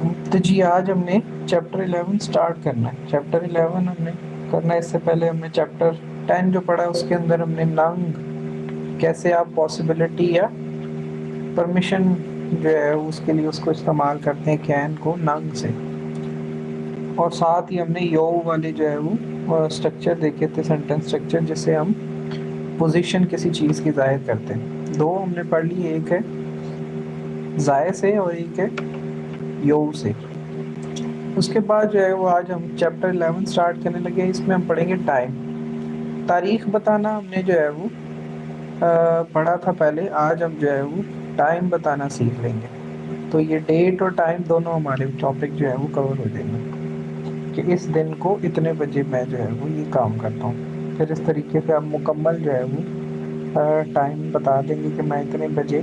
तो जी आज हमने चैप्टर 11 स्टार्ट करना है। चैप्टर 11 हमने करना है, इससे पहले हमने चैप्टर 10 जो पढ़ा है उसके अंदर हमने नंग कैसे आप पॉसिबिलिटी या परमिशन जो है उसके लिए उसको इस्तेमाल करते हैं कैन को नंग से, और साथ ही हमने यो वाले जो है वो स्ट्रक्चर देखे थे, सेंटेंस स्ट्रक्चर जिससे हम पोजीशन किसी चीज़ की जाहिर करते हैं। दो हमने पढ़ ली, एक है जाय से और एक है यो से। उसके बाद जो है वो आज हम चैप्टर 11 स्टार्ट करने लगे। इसमें हम पढ़ेंगे टाइम, तारीख बताना हमने जो है वो पढ़ा था पहले। आज हम जो है वो टाइम बताना सीख लेंगे। तो ये डेट और टाइम दोनों हमारे टॉपिक जो है वो कवर हो जाएंगे कि इस दिन को इतने बजे मैं जो है वो ये काम करता हूँ। फिर इस तरीके से आप मुकम्मल जो है वो टाइम बता देंगे कि मैं इतने बजे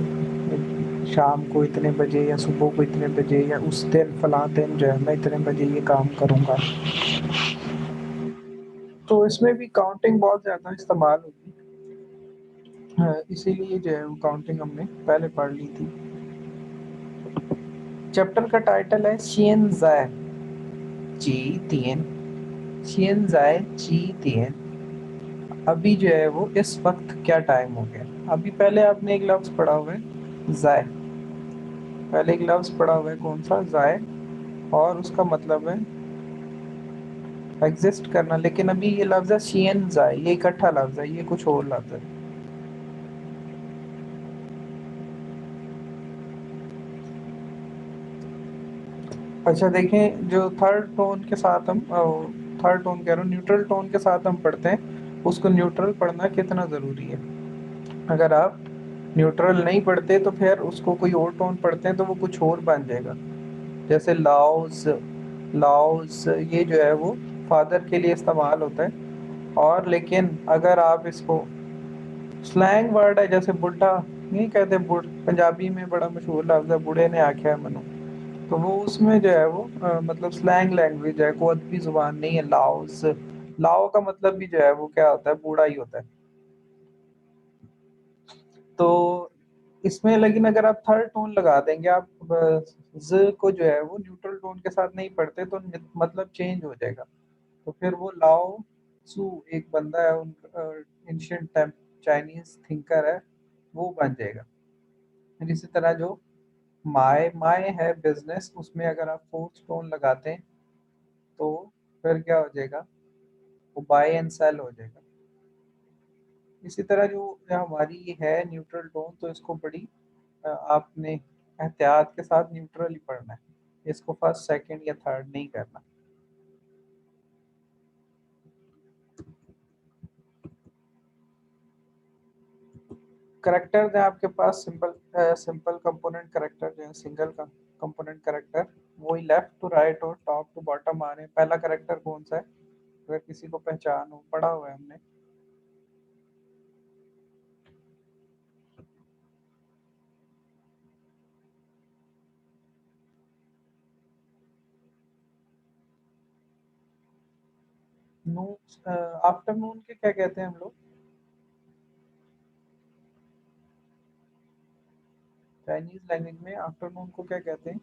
शाम को इतने बजे या सुबह को इतने बजे या उस दिन फला दिन जो है मैं इतने बजे ये काम करूँगा। तो इसमें भी काउंटिंग बहुत ज़्यादा इस्तेमाल होगी। इसीलिए जो है वो काउंटिंग हमने पहले पढ़ ली थी। चैप्टर का टाइटल है शियन ज़ाय जी तियन। शियन ज़ाय जी तियन। अभी जो है वो इस वक्त क्या टाइम हो गया। अभी पहले आपने एक लफ्ज़ पढ़ा हुआ है ज़ाय, पहले एक लफ्ज़ पढ़ा हुआ है कौन सा, ज़ाय, और उसका मतलब है एग्जिस्ट करना। लेकिन अभी ये लफ्ज़ है शियन ज़ाय, ये इकट्ठा लफ्ज़ है, ये कुछ और लफ्ज़ है। अच्छा देखें, जो थर्ड टोन के साथ हम थर्ड टोन कह रहा हूँ, न्यूट्रल टोन के साथ हम पढ़ते हैं, उसको न्यूट्रल पढ़ना कितना ज़रूरी है। अगर आप न्यूट्रल नहीं पढ़ते तो फिर उसको कोई और टोन पढ़ते हैं तो वो कुछ और बन जाएगा। जैसे लाउस, लाउस ये जो है वो फादर के लिए इस्तेमाल होता है। और लेकिन अगर आप इसको स्लैंग वर्ड है, जैसे बुढ़ा नहीं कहते, बुढ़ पंजाबी में बड़ा मशहूर लफ्ज़ है बूढ़े ने आख्या है मनु। तो वो उसमें जो है वो मतलब स्लैंग लैंग्वेज है, कोई अदबी जुबान नहीं है। लाओस, लाओ का मतलब भी जो है वो क्या होता है, बूढ़ा ही होता है। तो इसमें लेकिन अगर आप थर्ड टोन लगा देंगे, आप ज को जो है वो न्यूट्रल टोन के साथ नहीं पढ़ते तो मतलब चेंज हो जाएगा। तो फिर वो लाओ सू एक बंदा है, उन एंशियंट टाइम चाइनीज थिंकर है, वो बन जाएगा। फिर इसी तरह जो माय माय है बिजनेस, उसमें अगर आप फोर्थ टोन लगाते हैं तो फिर क्या हो जाएगा, वो बाय एंड सेल हो जाएगा। इसी तरह जो हमारी ये है न्यूट्रल टोन, तो इसको बड़ी आपने एहतियात के साथ न्यूट्रल ही पढ़ना है। इसको फर्स्ट सेकंड या थर्ड नहीं करना। करेक्टर है आपके पास, सिंपल सिंपल कंपोनेंट करेक्टर जो है, सिंगल का कंपोनेंट करेक्टर, वही लेफ्ट टू राइट और टॉप टू बॉटम आ रहे हैं। पहला करेक्टर कौन सा है, अगर किसी को पहचान हो, पढ़ा हुआ है हमने। नू, आफ्टरनून के क्या कहते हैं हम लोग चाइनीज लैंग्वेज में, आफ्टरनून को क्या कहते हैं।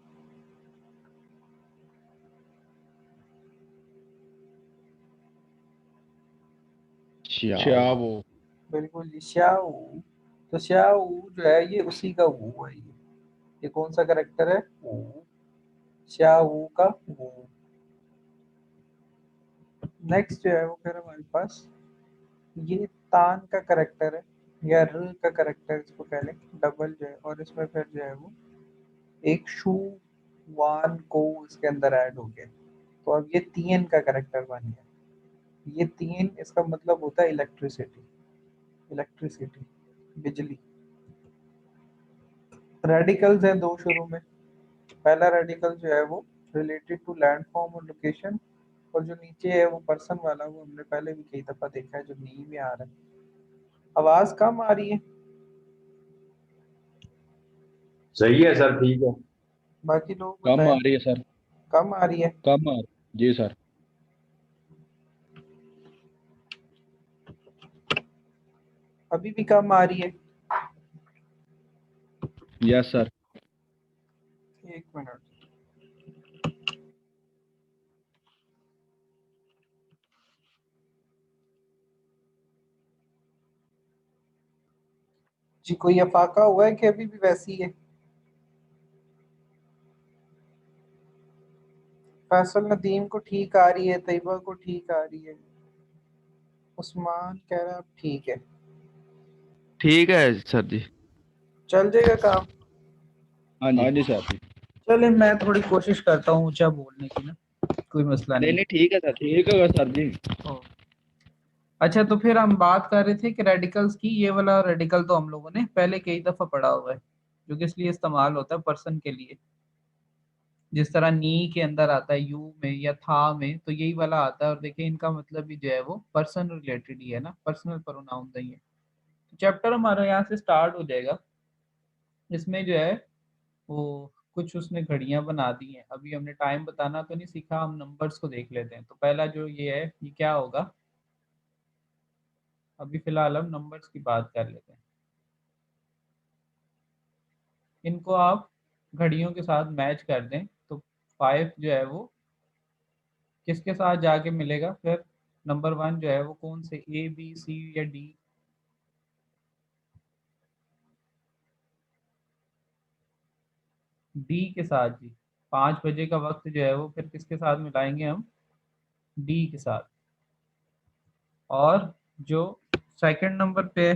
चाओ। बिल्कुल जी, श्याओ। तो श्याओ जो है ये उसी का वो है। ये कौन सा करेक्टर है, वो श्याओ का वो। नेक्स्ट जो है वो फिर हमारे पास ये तान का करेक्टर है, या र का करेक्टर इसको कह लें, डबल जो है, और इसमें फिर जो है वो एक शू वान को इसके अंदर ऐड हो गया। तो अब ये तीन का करेक्टर बन गया। ये तीन इसका मतलब होता है इलेक्ट्रिसिटी, इलेक्ट्रिसिटी बिजली। रेडिकल्स हैं दो शुरू में। पहला रेडिकल जो है वो रिलेटेड टू लैंडफॉर्म और लोकेशन, और जो नीचे है वो पर्सन वाला, वो हमने पहले भी कई दफा देखा है, जो नी में आ रहा है। आवाज कम आ रही है, सही है सर, ठीक है। बाकी लोग कम आ बताएं। रही है सर। कम आ रही है, कम आ रही। जी सर। अभी भी कम आ रही है। Yes sir. एक मिनट, जी कोई अफाका हुआ है कि अभी भी वैसी है? फैसल नदीम को ठीक आ रही है, तैयबा को ठीक आ रही है, उस्मान कह रहा है अब ठीक है। ठीक है सर जी। चल जाएगा काम। हाँ जी सर। चले मैं थोड़ी कोशिश करता हूँ ऊंचा बोलने की ना, कोई मसला नहीं नहीं। नहीं ठीक है सर। ठीक है सर जी। ओ, अच्छा तो फिर हम बात कर रहे थे कि रेडिकल्स की। ये वाला रेडिकल तो हम लोगों ने पहले कई दफा पढ़ा हुआ है, जो किस लिए इस्तेमाल होता है, पर्सन के लिए। जिस तरह नी के अंदर आता है यू में या था में, तो यही वाला आता है। और देखिए इनका मतलब भी जो है वो पर्सन रिलेटेड ही है ना, पर्सनल प्रोनाउन ही है। तो चैप्टर हमारा यहाँ से स्टार्ट हो जाएगा। इसमें जो है वो कुछ उसने घड़ियां बना दी हैं। अभी हमने टाइम बताना तो नहीं सीखा, हम नंबर्स को देख लेते हैं। तो पहला जो ये है ये क्या होगा, अभी फिलहाल हम नंबर्स की बात कर लेते हैं। इनको आप घड़ियों के साथ मैच कर दें तो 5 जो है वो किसके साथ जाके मिलेगा फिर? नंबर 1 जो है वो कौन से, ए बी सी या डी? डी के साथ जी। 5 बजे का वक्त जो है वो फिर किसके साथ मिलाएंगे हम? डी के साथ। और जो सेकंड नंबर पे है,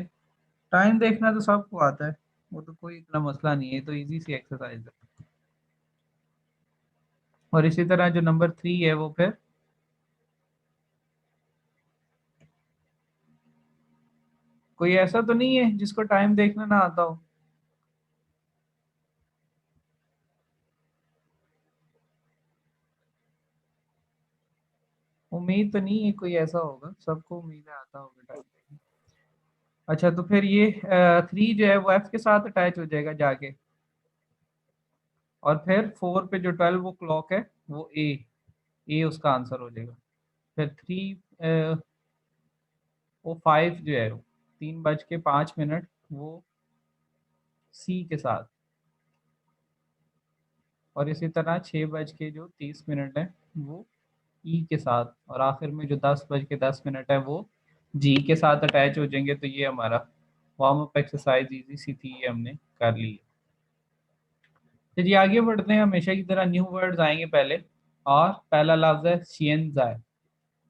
टाइम देखना तो सबको आता है, वो तो कोई इतना मसला नहीं है, तो इजी सी एक्सरसाइज है। और इसी तरह जो नंबर 3 है वो फिर कोई ऐसा तो नहीं है जिसको टाइम देखना ना आता हो? उम्मीद तो नहीं है कोई ऐसा होगा, सबको उम्मीद है आता होगा टाइम देखना। अच्छा तो फिर ये 3 जो है वो एफ के साथ अटैच हो जाएगा जाके। और फिर 4 पे जो 12 वो क्लॉक है वो ए उसका आंसर हो जाएगा। फिर 3 वो 5 जो है वो 3:05 वो सी के साथ। और इसी तरह 6:30 है वो ई के साथ। और आखिर में जो 10:10 है वो जी के साथ अटैच हो जाएंगे। तो ये हमारा वार्म अप एक्सरसाइज इजी सी थी, ये हमने कर ली है। चलिए आगे बढ़ते हैं, हमेशा की तरह न्यू वर्ड्स आएंगे पहले। और पहला लफ्ज है शियनजाए।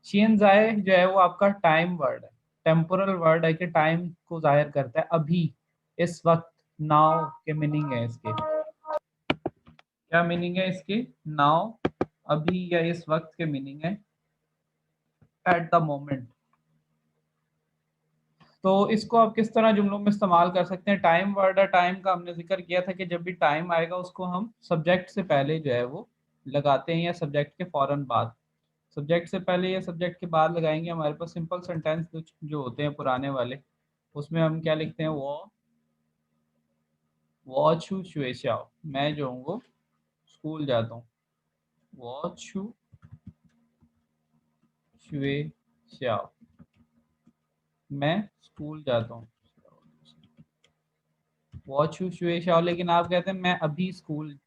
शियनजाए जो है वो आपका टाइम वर्ड है, टेम्पोरल वर्ड है कि टाइम को जाहिर करता है, अभी, इस वक्त। नाउ के मीनिंग है इसके, क्या मीनिंग है इसके? नाउ, अभी या इस वक्त के मीनिंग है एट द मोमेंट। तो इसको आप किस तरह जुमलों में इस्तेमाल कर सकते हैं? टाइम वर्ड है, टाइम का हमने जिक्र किया था कि जब भी टाइम आएगा उसको हम सब्जेक्ट से पहले जो है वो लगाते हैं या सब्जेक्ट के फौरन बाद। सब्जेक्ट से पहले या सब्जेक्ट के बाद लगाएंगे। हमारे पास सिंपल सेंटेंस जो होते हैं पुराने वाले, उसमें हम क्या लिखते हैं? वो छू शुए शाओ, मैं जो हूँ वो स्कूल जाता हूँ। वो छू शुए शाओ, मैं स्कूल जाता हूँ। वो छू शुए शाओ, लेकिन आप कहते हैं मैं अभी स्कूल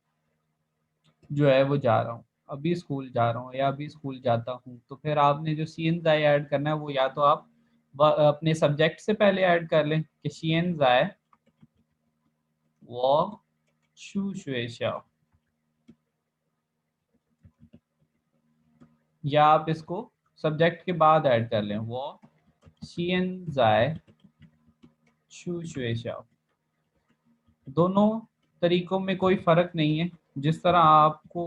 जो है वो जा रहा हूँ, अभी स्कूल जा रहा हूँ या अभी स्कूल जाता हूँ। तो फिर आपने जो शीन जाए ऐड करना है वो या तो आप अपने सब्जेक्ट से पहले ऐड कर लें कि शीन जाए वो शू शुए शाओ, या आप इसको सब्जेक्ट के बाद ऐड कर लें वो शीन जाए शू शुए शाओ। दोनों तरीकों में कोई फ़र्क नहीं है। जिस तरह आपको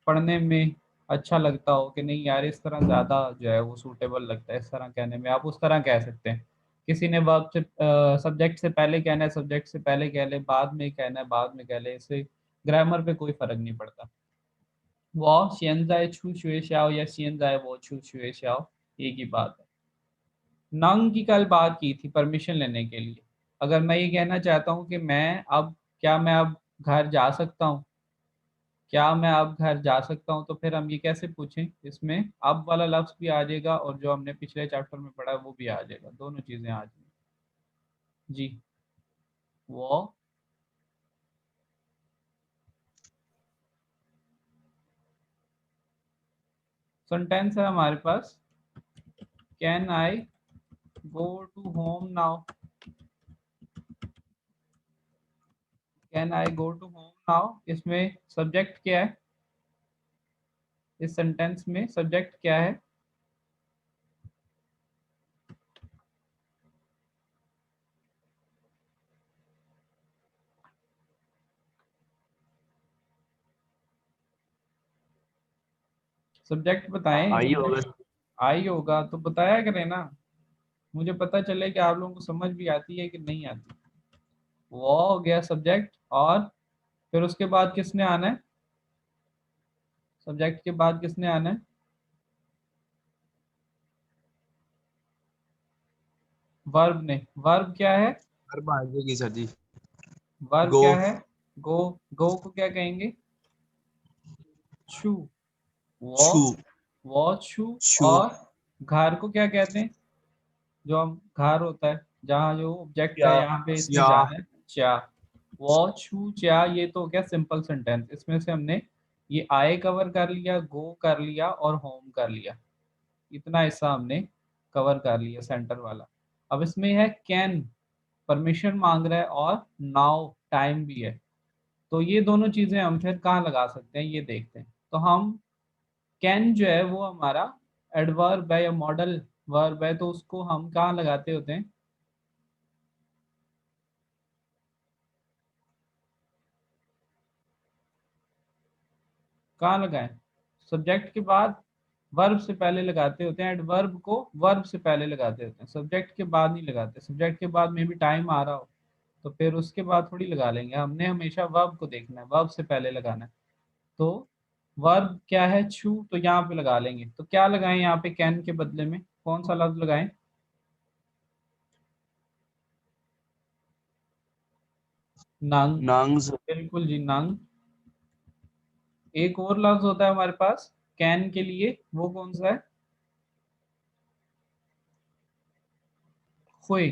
पढ़ने में अच्छा लगता हो कि नहीं यार इस तरह ज़्यादा जो है वो सूटेबल लगता है इस तरह कहने में, आप उस तरह कह सकते हैं। किसी ने वर्ब से सब्जेक्ट से पहले कहना है सब्जेक्ट से पहले कह ले, बाद में कहना है बाद में कह ले, इससे ग्रामर पे कोई फ़र्क नहीं पड़ता। वो शियनजाए छू शुए शाओ या शियनजाए वो छू शुए शाओ, एक ही बात है। नंग की कल बात की थी परमिशन लेने के लिए। अगर मैं ये कहना चाहता हूँ कि मैं अब, क्या मैं अब घर जा सकता हूँ, क्या मैं अब घर जा सकता हूँ, तो फिर हम ये कैसे पूछें? इसमें अब वाला लफ्ज भी आ जाएगा और जो हमने पिछले चैप्टर में पढ़ा है वो भी आ जाएगा, दोनों चीजें आ जाएंगी जी। वो सेंटेंस है हमारे पास, can I go to home now. Can I go to home now, इसमें सब्जेक्ट क्या है? इस सेंटेंस में सब्जेक्ट क्या है? सब्जेक्ट बताएं। आई होगा। आई होगा तो बताया करें ना, मुझे पता चले कि आप लोगों को समझ भी आती है कि नहीं आती। वो हो गया सब्जेक्ट, और फिर उसके बाद किसने आना है? सब्जेक्ट के बाद किसने आना है? वर्ब ने। वर्ब क्या है? वर्ब आ जाएगी सर जी। वर्ब गो। क्या है? गो। गो को क्या कहेंगे? छू। वो। छू। वो छू। छू। और घर को क्या कहते हैं? जो हम घर होता है जहाँ जो ऑब्जेक्ट है, या। यहाँ पे इसने या। जाना है चा। वो छू चा, ये तो हो गया सिंपल सेंटेंस। इसमें से हमने ये आए कवर कर लिया, गो कर लिया और होम कर लिया। इतना हिस्सा हमने कवर कर लिया सेंटर वाला। अब इसमें है कैन, परमिशन मांग रहा है, और नाउ टाइम भी है। तो ये दोनों चीजें हम फिर कहाँ लगा सकते हैं ये देखते हैं। तो हम कैन जो है वो हमारा एडवर्ब है या मॉडल वर्ब है, तो उसको हम कहाँ लगाते होते हैं? कहाँ लगाएं? सब्जेक्ट के बाद वर्ब से पहले लगाते होते हैं। एडवर्ब को वर्ब से पहले लगाते होते हैं, सब्जेक्ट के बाद नहीं लगाते। सब्जेक्ट के बाद में भी टाइम आ रहा हो तो फिर उसके बाद थोड़ी लगा लेंगे। हमने हमेशा वर्ब को देखना है, वर्ब से पहले लगाना है। तो वर्ब क्या है? छू, तो यहाँ पे लगा लेंगे। तो क्या लगाएं यहाँ पे कैन के बदले में? कौन सा लफ्ज लगाएं? नंग। नंग्स। बिल्कुल जी, नंग। एक और लफ्ज होता है हमारे पास कैन के लिए, वो कौन सा है? खुई।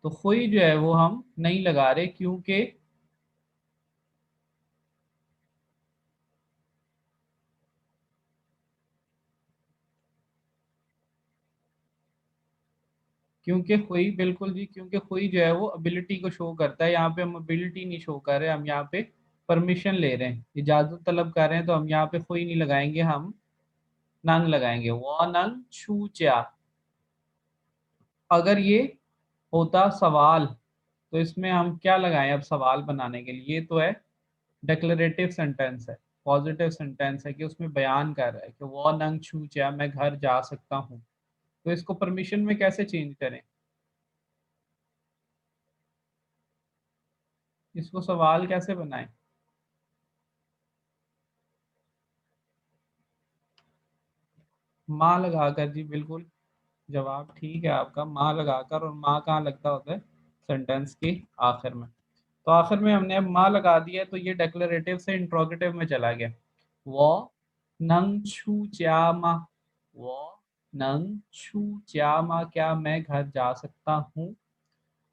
तो खुई जो है वो हम नहीं लगा रहे, क्योंकि खुई, बिल्कुल जी, क्योंकि खुई जो है वो एबिलिटी को शो करता है। यहाँ पे हम एबिलिटी नहीं शो कर रहे, हम यहाँ पे परमिशन ले रहे हैं, इजाजत तलब कर रहे हैं। तो हम यहाँ पे खुई नहीं लगाएंगे, हम नंग लगाएंगे। वो नंग छू चा। अगर ये होता सवाल तो इसमें हम क्या लगाएं? अब सवाल बनाने के लिए, ये तो है डिक्लेरेटिव सेंटेंस है, पॉजिटिव सेंटेंस है कि उसमें बयान कर रहा है कि वो नंग छू चा, मैं घर जा सकता हूँ। तो इसको परमिशन में कैसे चेंज करें? इसको सवाल कैसे बनाएं? माँ लगाकर जी, बिल्कुल जवाब ठीक है आपका, माँ लगाकर। और माँ कहाँ लगता होता है? सेंटेंस के आखिर में। तो आखिर में हमने अब माँ लगा दिया, तो ये डेक्लेरेटिव से इंट्रोगेटिव में चला गया। वो नंग छू च्या मा। वो नंग छू च्या मा, क्या मैं घर जा सकता हूँ?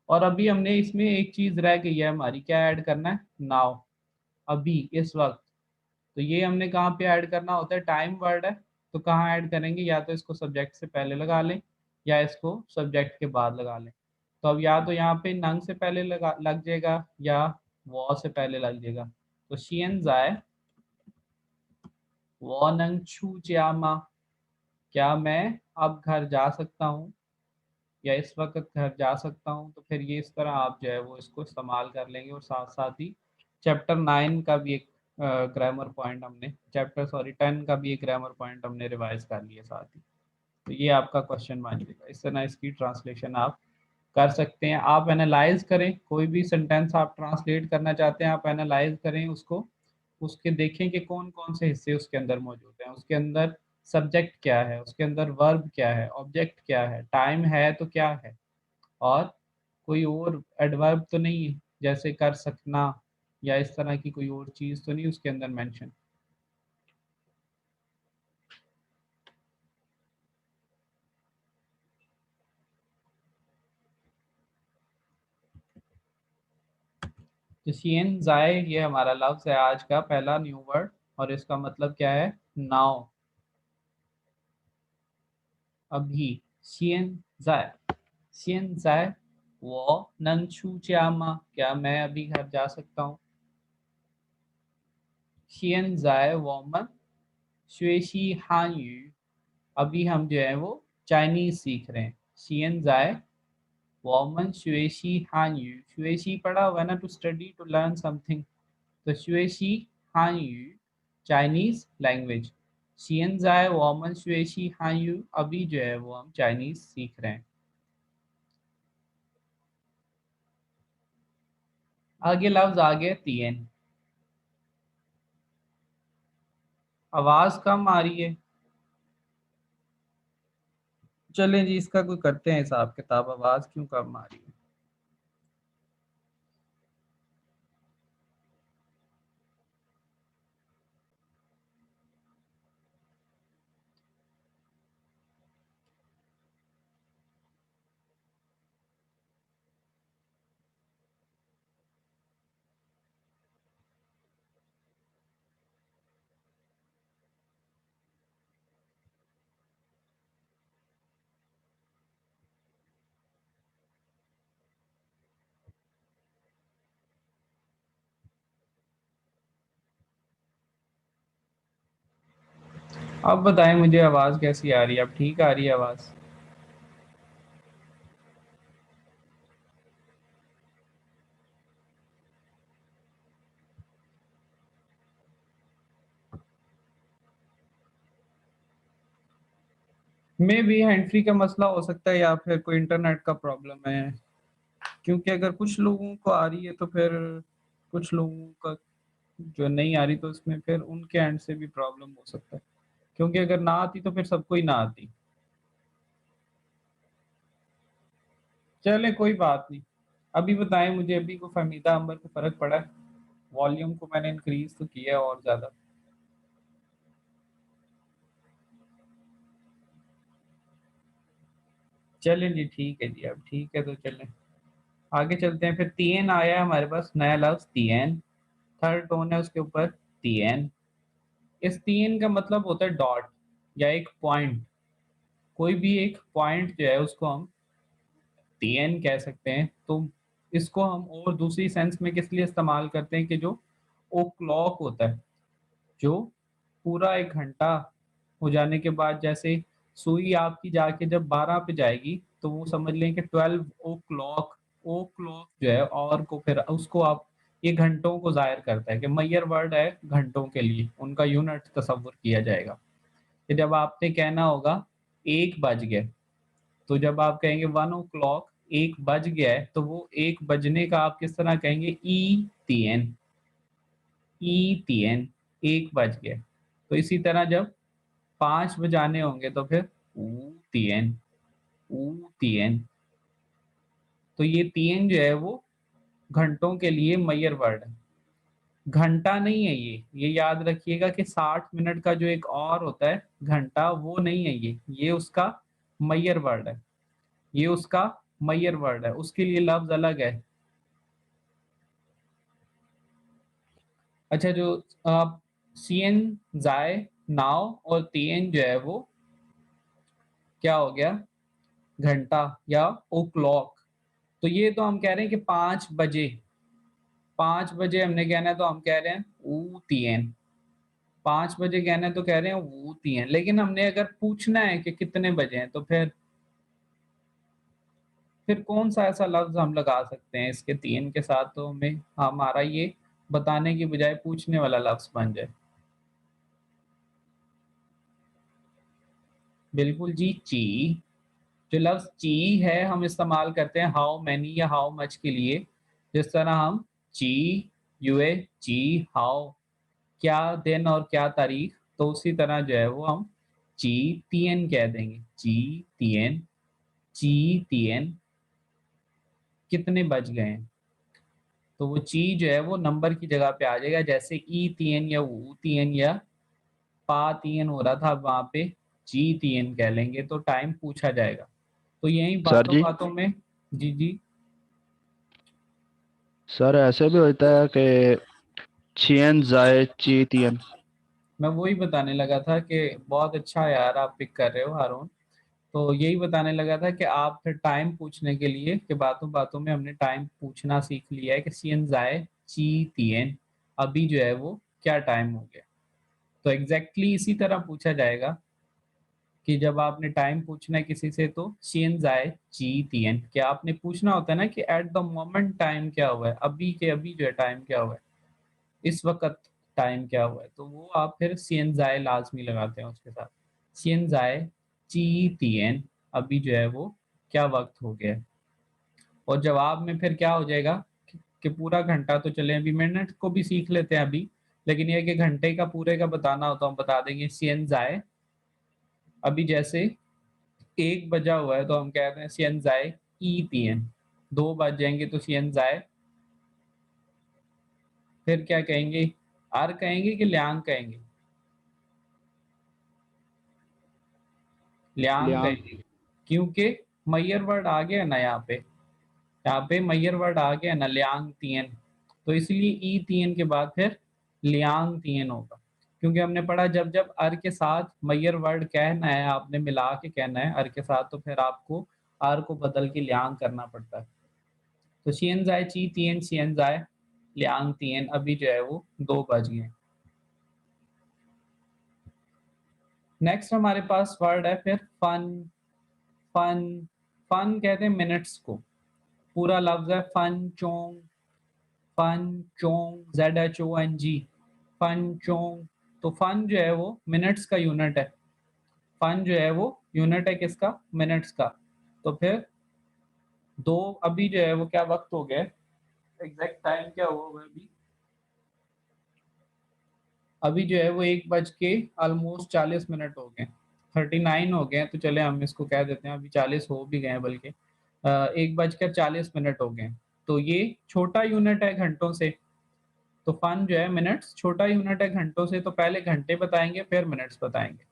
और अभी हमने इसमें एक चीज रह गई है हमारी, क्या ऐड करना है? नाउ, अभी, इस वक्त। तो ये हमने कहाँ पे ऐड करना होता है? टाइम वर्ड है, तो कहाँ ऐड करेंगे? या तो इसको सब्जेक्ट से पहले लगा लें, या इसको सब्जेक्ट के बाद लगा लें। तो अब या तो यहाँ पे नंग से पहले लग जाएगा, या वॉ से पहले लग जाएगा। तो शियन जाए वॉ नंग छू च्यामा, क्या मैं अब घर जा सकता हूँ, या इस वक्त घर जा सकता हूँ। तो फिर ये इस तरह आप जो है वो इसको इस्तेमाल कर लेंगे। और साथ साथ ही चैप्टर 9 का भी एक ग्रामर पॉइंट हमने, चैप्टर सॉरी 10 का भी एक ग्रामर पॉइंट हमने रिवाइज कर लिया साथ ही। तो ये आपका क्वेश्चन बन जाएगा। इस तरह इसकी ट्रांसलेशन आप कर सकते हैं। आप एनालाइज करें, कोई भी सेंटेंस आप ट्रांसलेट करना चाहते हैं, आप एनालाइज करें उसको, उसके देखें कि कौन कौन से हिस्से उसके अंदर मौजूद हैं। उसके अंदर सब्जेक्ट क्या है, उसके अंदर वर्ब क्या है, ऑब्जेक्ट क्या है, टाइम है तो क्या है, और कोई और एडवर्ब तो नहीं है जैसे कर सकना, या इस तरह की कोई और चीज़ तो नहीं उसके अंदर मेंशन। तो सीएन जाए, ये हमारा लफ्ज है आज का पहला न्यू वर्ड, और इसका मतलब क्या है? नाउ, अभी। सीएन जाए, सीएन जाए वो नंग छू च्यामा, क्या मैं अभी घर जा सकता हूँ? शियन जाए वोमन शुएशी हानयू, अभी हम जो है वो चाइनीज सीख रहे हैं। शियन जाए वोमन शुएशी हानयू, शुएशी पढ़ा हुआ है ना, to study to learn something, तो शुएशी हानयू चाइनीज लैंग्वेज। शियन जाए वोमन शुएशी हानयू, अभी जो है वो हम चाइनीज सीख रहे हैं। आगे लफ्ज आ गया तियन। आवाज कम आ रही है, चलें जी इसका कोई करते हैं हिसाब किताब, आवाज क्यों कम आ रही है। अब बताएं मुझे आवाज कैसी आ रही है, अब ठीक आ रही है आवाज? मे भी हैंड फ्री का मसला हो सकता है या फिर कोई इंटरनेट का प्रॉब्लम है, क्योंकि अगर कुछ लोगों को आ रही है तो फिर कुछ लोगों का जो नहीं आ रही, तो उसमें फिर उनके एंड से भी प्रॉब्लम हो सकता है, क्योंकि अगर ना आती तो फिर सबको ही ना आती। चले कोई बात नहीं। अभी बताएं मुझे, अभी को फहमीदा अंबर को फर्क पड़ा है? वॉल्यूम को मैंने इंक्रीज तो किया है और ज्यादा। चलें जी ठीक है जी, अब ठीक है तो चलें आगे चलते हैं। फिर तीन आया है हमारे पास नया लफ्ज तीन, थर्ड टोन है उसके ऊपर तीन। इस तीन का मतलब होता है डॉट या एक पॉइंट, कोई भी एक पॉइंट जो है उसको हम तीन कह सकते हैं। तो इसको हम और दूसरी सेंस में किस लिए इस्तेमाल करते हैं कि जो ओ क्लॉक होता है, जो पूरा एक घंटा हो जाने के बाद जैसे सुई आपकी जाके जब 12 पे जाएगी तो वो समझ लें कि 12 ओ क्लॉक, ओ क्लॉक जो है और को फिर उसको आप ये घंटों को जाहिर करता है कि मैयर वर्ड है घंटों के लिए, उनका यूनिट तस्वुर किया जाएगा। कि जब आपने कहना होगा 1 बज गए, तो जब आप कहेंगे 1 ओ क्लॉक, 1 बज गया है, तो वो 1 बजने का आप किस तरह कहेंगे? ई तीन, ई तीन, 1 बज गया। तो इसी तरह जब 5 बजाने होंगे तो फिर ऊ तीन, ऊ तीन। तो ये तीन जो है वो घंटों के लिए मैयर वर्ड है, घंटा नहीं है ये याद रखिएगा कि 60 मिनट का जो एक और होता है घंटा, वो नहीं है ये उसका मैयर वर्ड है, ये उसका मैयर वर्ड है, उसके लिए लफ्ज अलग है। अच्छा, जो सीएन जाए नाव और तीन जो है वो क्या हो गया? घंटा या ओ क्लॉक। तो ये तो हम कह रहे हैं कि 5 बजे, 5 बजे हमने कहना है तो हम कह रहे हैं ऊ तीन, 5 बजे कहना है तो कह रहे हैं ऊ तीन। लेकिन हमने अगर पूछना है कि कितने बजे हैं तो फिर कौन सा ऐसा लफ्ज हम लगा सकते हैं इसके तीन के साथ, तो हमें हमारा ये बताने की बजाय पूछने वाला लफ्ज बन जाए। बिल्कुल जी, ची। जो लफ्ज ची है हम इस्तेमाल करते हैं हाउ मैनी या हाउ मच के लिए। जिस तरह हम ची यूए ची हाउ, क्या दिन और क्या तारीख, तो उसी तरह जो है वो हम ची तीन कह देंगे, ची तीन, ची तीन, कितने बज गए हैं। तो वो ची जो है वो नंबर की जगह पे आ जाएगा, जैसे ई तीन या ऊ तीन या पा तीन हो रहा था, अब वहां पे जी तीन कह लेंगे तो टाइम पूछा जाएगा। तो यही सर बातों जी, बातों में। जी जी। सर ऐसे भी होता है कि छियन जाए ची तियन। मैं वही बताने लगा था कि बहुत अच्छा यार आप पिक कर रहे हो हारून। तो यही बताने लगा था कि आप फिर टाइम पूछने के लिए कि बातों बातों में हमने टाइम पूछना सीख लिया है कि सीएन जाए ची तियन, अभी जो है वो क्या टाइम हो गया। तो एग्जैक्टली इसी तरह पूछा जाएगा कि जब आपने टाइम पूछना है किसी से तो सीएन जाए जी तीन, क्या आपने पूछना होता है ना कि एट द मोमेंट टाइम क्या हुआ है, अभी के अभी जो है टाइम क्या हुआ है, इस वक्त टाइम क्या हुआ है, तो वो आप फिर सीएन जाए लाजमी लगाते हैं उसके साथ। सीएन जाए जी तीन, अभी जो है वो क्या वक्त हो गया है। और जवाब में फिर क्या हो जाएगा कि पूरा घंटा तो चले, अभी मिनट को भी सीख लेते हैं अभी, लेकिन ये कि घंटे का पूरे का बताना होता, हम बता देंगे सीएन जाए, अभी जैसे 1 बजा हुआ है तो हम कहते हैं सीएन जाए ई तीन, 2 बज जाएंगे तो सीएन जाए, फिर क्या कहेंगे, आर कहेंगे कि ल्यांग कहेंगे, ल्यांग लियांग। कहेंगे, क्योंकि मैयर वर्ड आ गया ना यहाँ पे मैयर वर्ड आ गया ना ल्यांग तीन, तो इसलिए ई तीन के बाद फिर ल्यांग तीन होगा, क्योंकि हमने पढ़ा जब जब अर के साथ मैयर वर्ड कहना है, आपने मिला के कहना है अर के साथ, तो फिर आपको आर को बदल के ल्यांग करना पड़ता है। तो शियन जाए ची तीन शियन जाए ल्यांग तीन, अभी जो है वो 2 बज गए। नेक्स्ट हमारे पास वर्ड है फिर फन। फन, फन कहते हैं मिनट्स को, पूरा लफ्ज है फन चोंग, फन चोंग ZHONG, फन चोंग। तो फन जो है वो मिनट्स का यूनिट है, फन जो है वो यूनिट है किसका, मिनट्स का। तो फिर 2 अभी जो है वो क्या वक्त हो गया, एग्जैक्ट टाइम क्या हुआ अभी, अभी जो है वो 1 बज के ऑलमोस्ट 40 मिनट हो गए, 39 हो गए, तो चले हम इसको कह देते हैं अभी 40 हो भी गए हैं, बल्कि 1 बज कर 40 मिनट हो गए। तो ये छोटा यूनिट है घंटों से, तो फन जो है मिनट्स छोटा यूनिट है घंटों से, तो पहले घंटे बताएंगे फिर मिनट्स बताएंगे।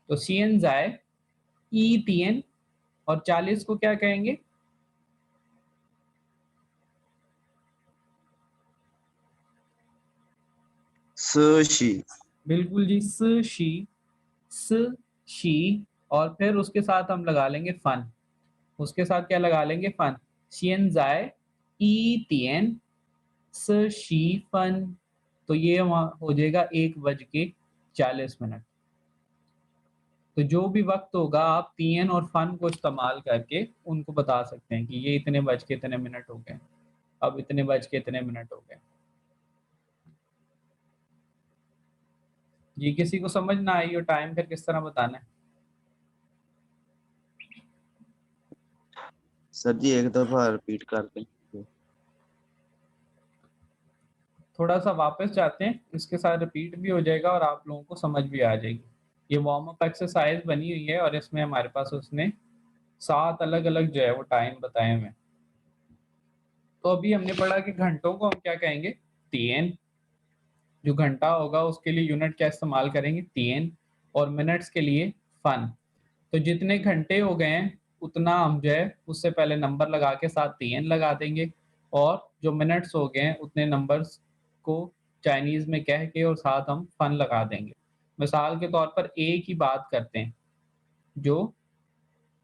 तो सीएन जाए ई तीन, और 40 को क्या कहेंगे, सी। बिल्कुल जी, स शी, और फिर उसके साथ हम लगा लेंगे फन, उसके साथ क्या लगा लेंगे, फन। शियन जाए ई तीन स शी फन, तो ये वहाँ हो जाएगा 1 बज के 40 मिनट। तो जो भी वक्त होगा आप तीन और फन को इस्तेमाल करके उनको बता सकते हैं कि ये इतने बज के इतने मिनट हो गए, अब इतने बज के इतने मिनट हो गए। ये किसी को समझ ना आई हो टाइम फिर किस तरह बताना है। सर जी एक दफा रिपीट कर दें। थोड़ा सा वापस जाते हैं, इसके साथ रिपीट भी हो जाएगा और आप लोगों को समझ भी आ जाएगी। ये वार्म अप एक्सरसाइज बनी हुई है और इसमें हमारे पास उसने 7 अलग अलग जो है वो टाइम बताए हुए हैं। तो अभी हमने पढ़ा कि घंटों को हम क्या कहेंगे, तीन, जो घंटा होगा उसके लिए यूनिट क्या इस्तेमाल करेंगे, तीन, और मिनट्स के लिए फन। तो जितने घंटे हो गए हैं उतना हम जो है उससे पहले नंबर लगा के साथ तीन लगा देंगे, और जो मिनट्स हो गए हैं उतने नंबर्स को चाइनीज में कह के और साथ हम फन लगा देंगे। मिसाल के तौर पर ए की बात करते हैं, जो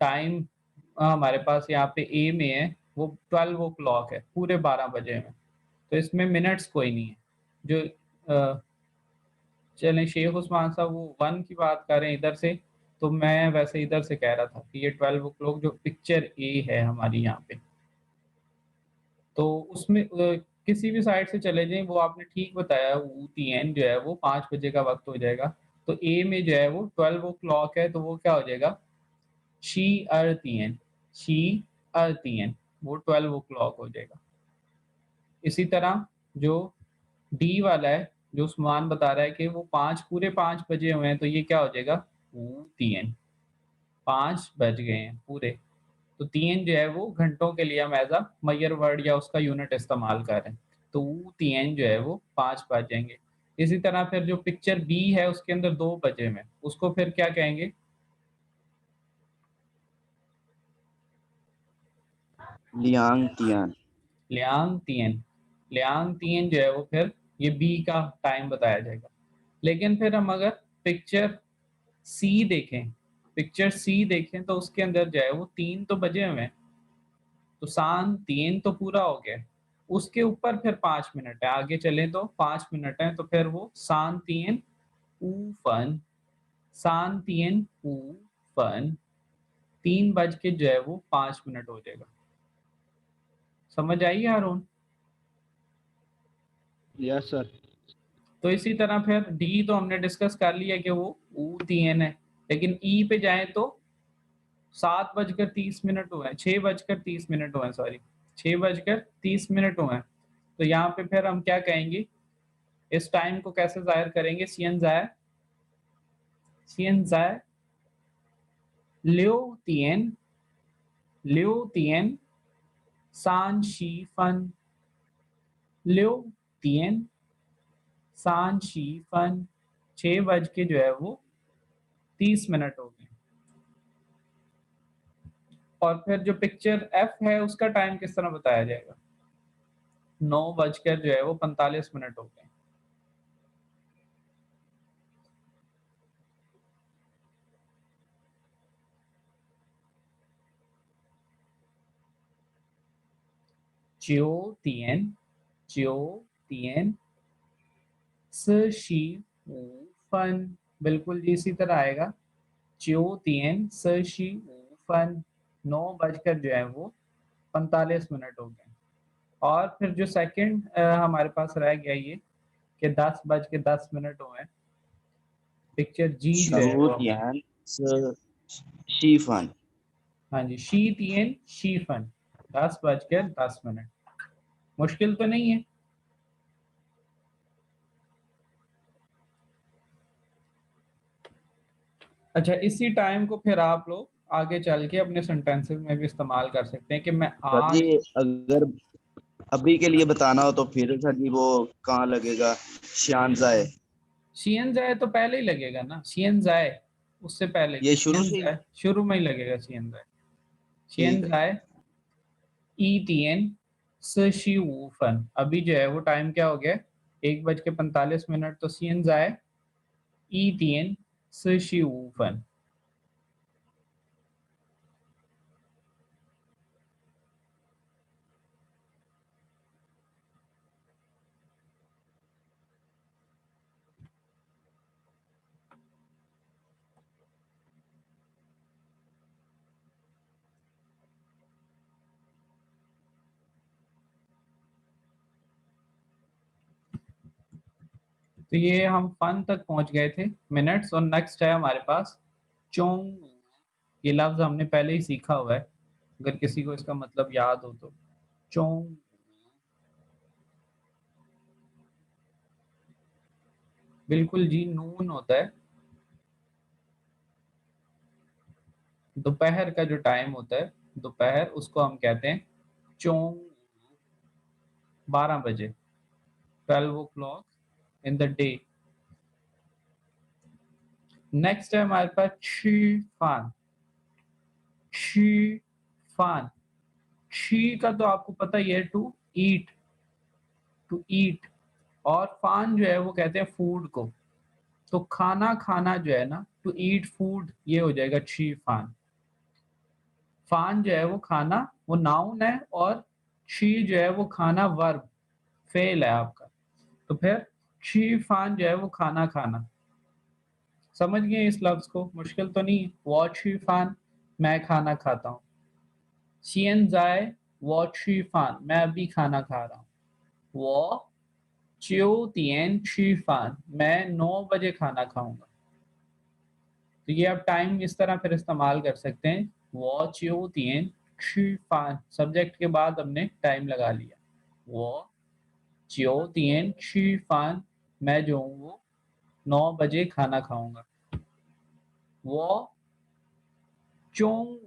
टाइम हमारे पास यहाँ पे ए में है वो 12 o'clock है, पूरे 12 बजे में, तो इसमें मिनट्स कोई नहीं है। जो चलें शेख उस्मान साहब वो 1 की बात कर रहे हैं इधर से, तो मैं वैसे इधर से कह रहा था कि ये 12 o'clock जो पिक्चर ए है हमारी यहाँ पे, तो उसमें किसी भी साइड से चले जाएं, वो आपने ठीक बताया, तीन जो है वो 5 बजे का वक्त हो जाएगा। तो ए में जो है वो 12 o'clock है, तो वो क्या हो जाएगा, शी अर तीन, शी अर तीन, वो 12 o'clock हो जाएगा। इसी तरह जो डी वाला है, जो उस्मान बता रहा है कि वो पूरे 5 बजे हुए हैं, तो ये क्या हो जाएगा, वो तीन, 5 बज गए हैं पूरे। तो तीन जो है वो घंटों के लिए हम एज अ मैयर वर्ड या उसका यूनिट इस्तेमाल कर रहे हैं, तो वो तीन जो है वो 5 बज जाएंगे। इसी तरह फिर जो पिक्चर बी है उसके अंदर 2 बजे में, उसको फिर क्या कहेंगे, लियांग तियान। लियांग तीन, लियांग तीन जो है वो फिर ये बी का टाइम बताया जाएगा। लेकिन फिर हम अगर पिक्चर सी देखें, पिक्चर सी देखें तो उसके अंदर जो है वो 3 तो बजे हुए हैं, तो शाम 3 तो पूरा हो गया, उसके ऊपर फिर 5 मिनट है, आगे चले तो 5 मिनट है, तो फिर वो सान तीन ऊ फन, सान तीन ऊ फन, 3 बज के जो है वो 5 मिनट हो जाएगा। समझ आई हारून? Yes sir. तो इसी तरह फिर डी तो हमने डिस्कस कर लिया कि वो ऊ तीन है, लेकिन ई पे जाए तो 7:30 हुए हैं, 6:30 हुए हैं, सॉरी 6:30 हुए हैं। तो यहाँ पे फिर हम क्या कहेंगे, इस टाइम को कैसे जाहिर करेंगे, सीएन जाय लियो तियन सान शी फन, लियो तियन सान शी फन, 6 बज के जो है वो 30 मिनट हो गए। और फिर जो पिक्चर एफ है उसका टाइम किस तरह बताया जाएगा, 9 बजकर जो है वो 45 मिनट हो गए। चियो तियन शी फन, बिल्कुल जी इसी तरह आएगा, चियो तियन शी फन, 9 बजकर जो है वो 45 मिनट हो गए। और फिर जो सेकंड हमारे पास रह गया ये कि 10:10 हुए, पिक्चर जी जो है शू वो, तियान शी फन। हाँ जी, शी तियन शी फन, 10:10। मुश्किल तो नहीं है। अच्छा, इसी टाइम को फिर आप लोग आगे चल के अपने सेंटेंसेस में भी इस्तेमाल कर सकते हैं कि मैं सर जी आज, अगर अभी के लिए बताना हो तो फिर सर जी वो कहाँ लगेगा, शियानजाए। शियन जाए तो पहले ही लगेगा ना, शियन जाए उससे पहले, ये शुरू शियन से ही? जाए शुरू में ही लगेगा, शियन जाए, शियन ठीक है। जाए ई तियन शी फन। अभी जो है वो टाइम क्या हो गया, 1:45, तो शियन जाए ई तियन शी फन। तो ये हम फन तक पहुंच गए थे, मिनट्स। और नेक्स्ट है हमारे पास चोंग, ये लफ्ज हमने पहले ही सीखा हुआ है, अगर किसी को इसका मतलब याद हो तो। चोंग, बिल्कुल जी, नून होता है, दोपहर का जो टाइम होता है दोपहर, उसको हम कहते हैं चोंग, 12 बजे, 12 o'clock in the day. Next है हमारे पास छी फान, छी फान, छी का तो आपको पता ही है, टू ईट, टू ईट। और फान जो है वो कहते हैं फूड को, तो खाना खाना जो है ना, टू ईट फूड, ये हो जाएगा छी फान। फान जो है वो खाना, वो नाउन है, और छी जो है वो खाना वर्ब, फेल है आपका। तो फिर छी फान जो है वो खाना खाना। समझ गए इस लफ्ज को, मुश्किल तो नहीं। वॉच छी फान, मैं खाना खाता हूँ। शियन जाए वॉच छी फान, मैं अभी खाना खा रहा हूँ। वो चियो तियन छी फान, मैं 9 बजे खाना खाऊंगा। तो ये आप टाइम इस तरह फिर इस्तेमाल कर सकते हैं, वो चियो तियन छी फान, सब्जेक्ट के बाद हमने टाइम लगा लिया। वो चियो तियन छी फान, मैं जो हूँ वो 9 बजे खाना खाऊंगा। वो चोंग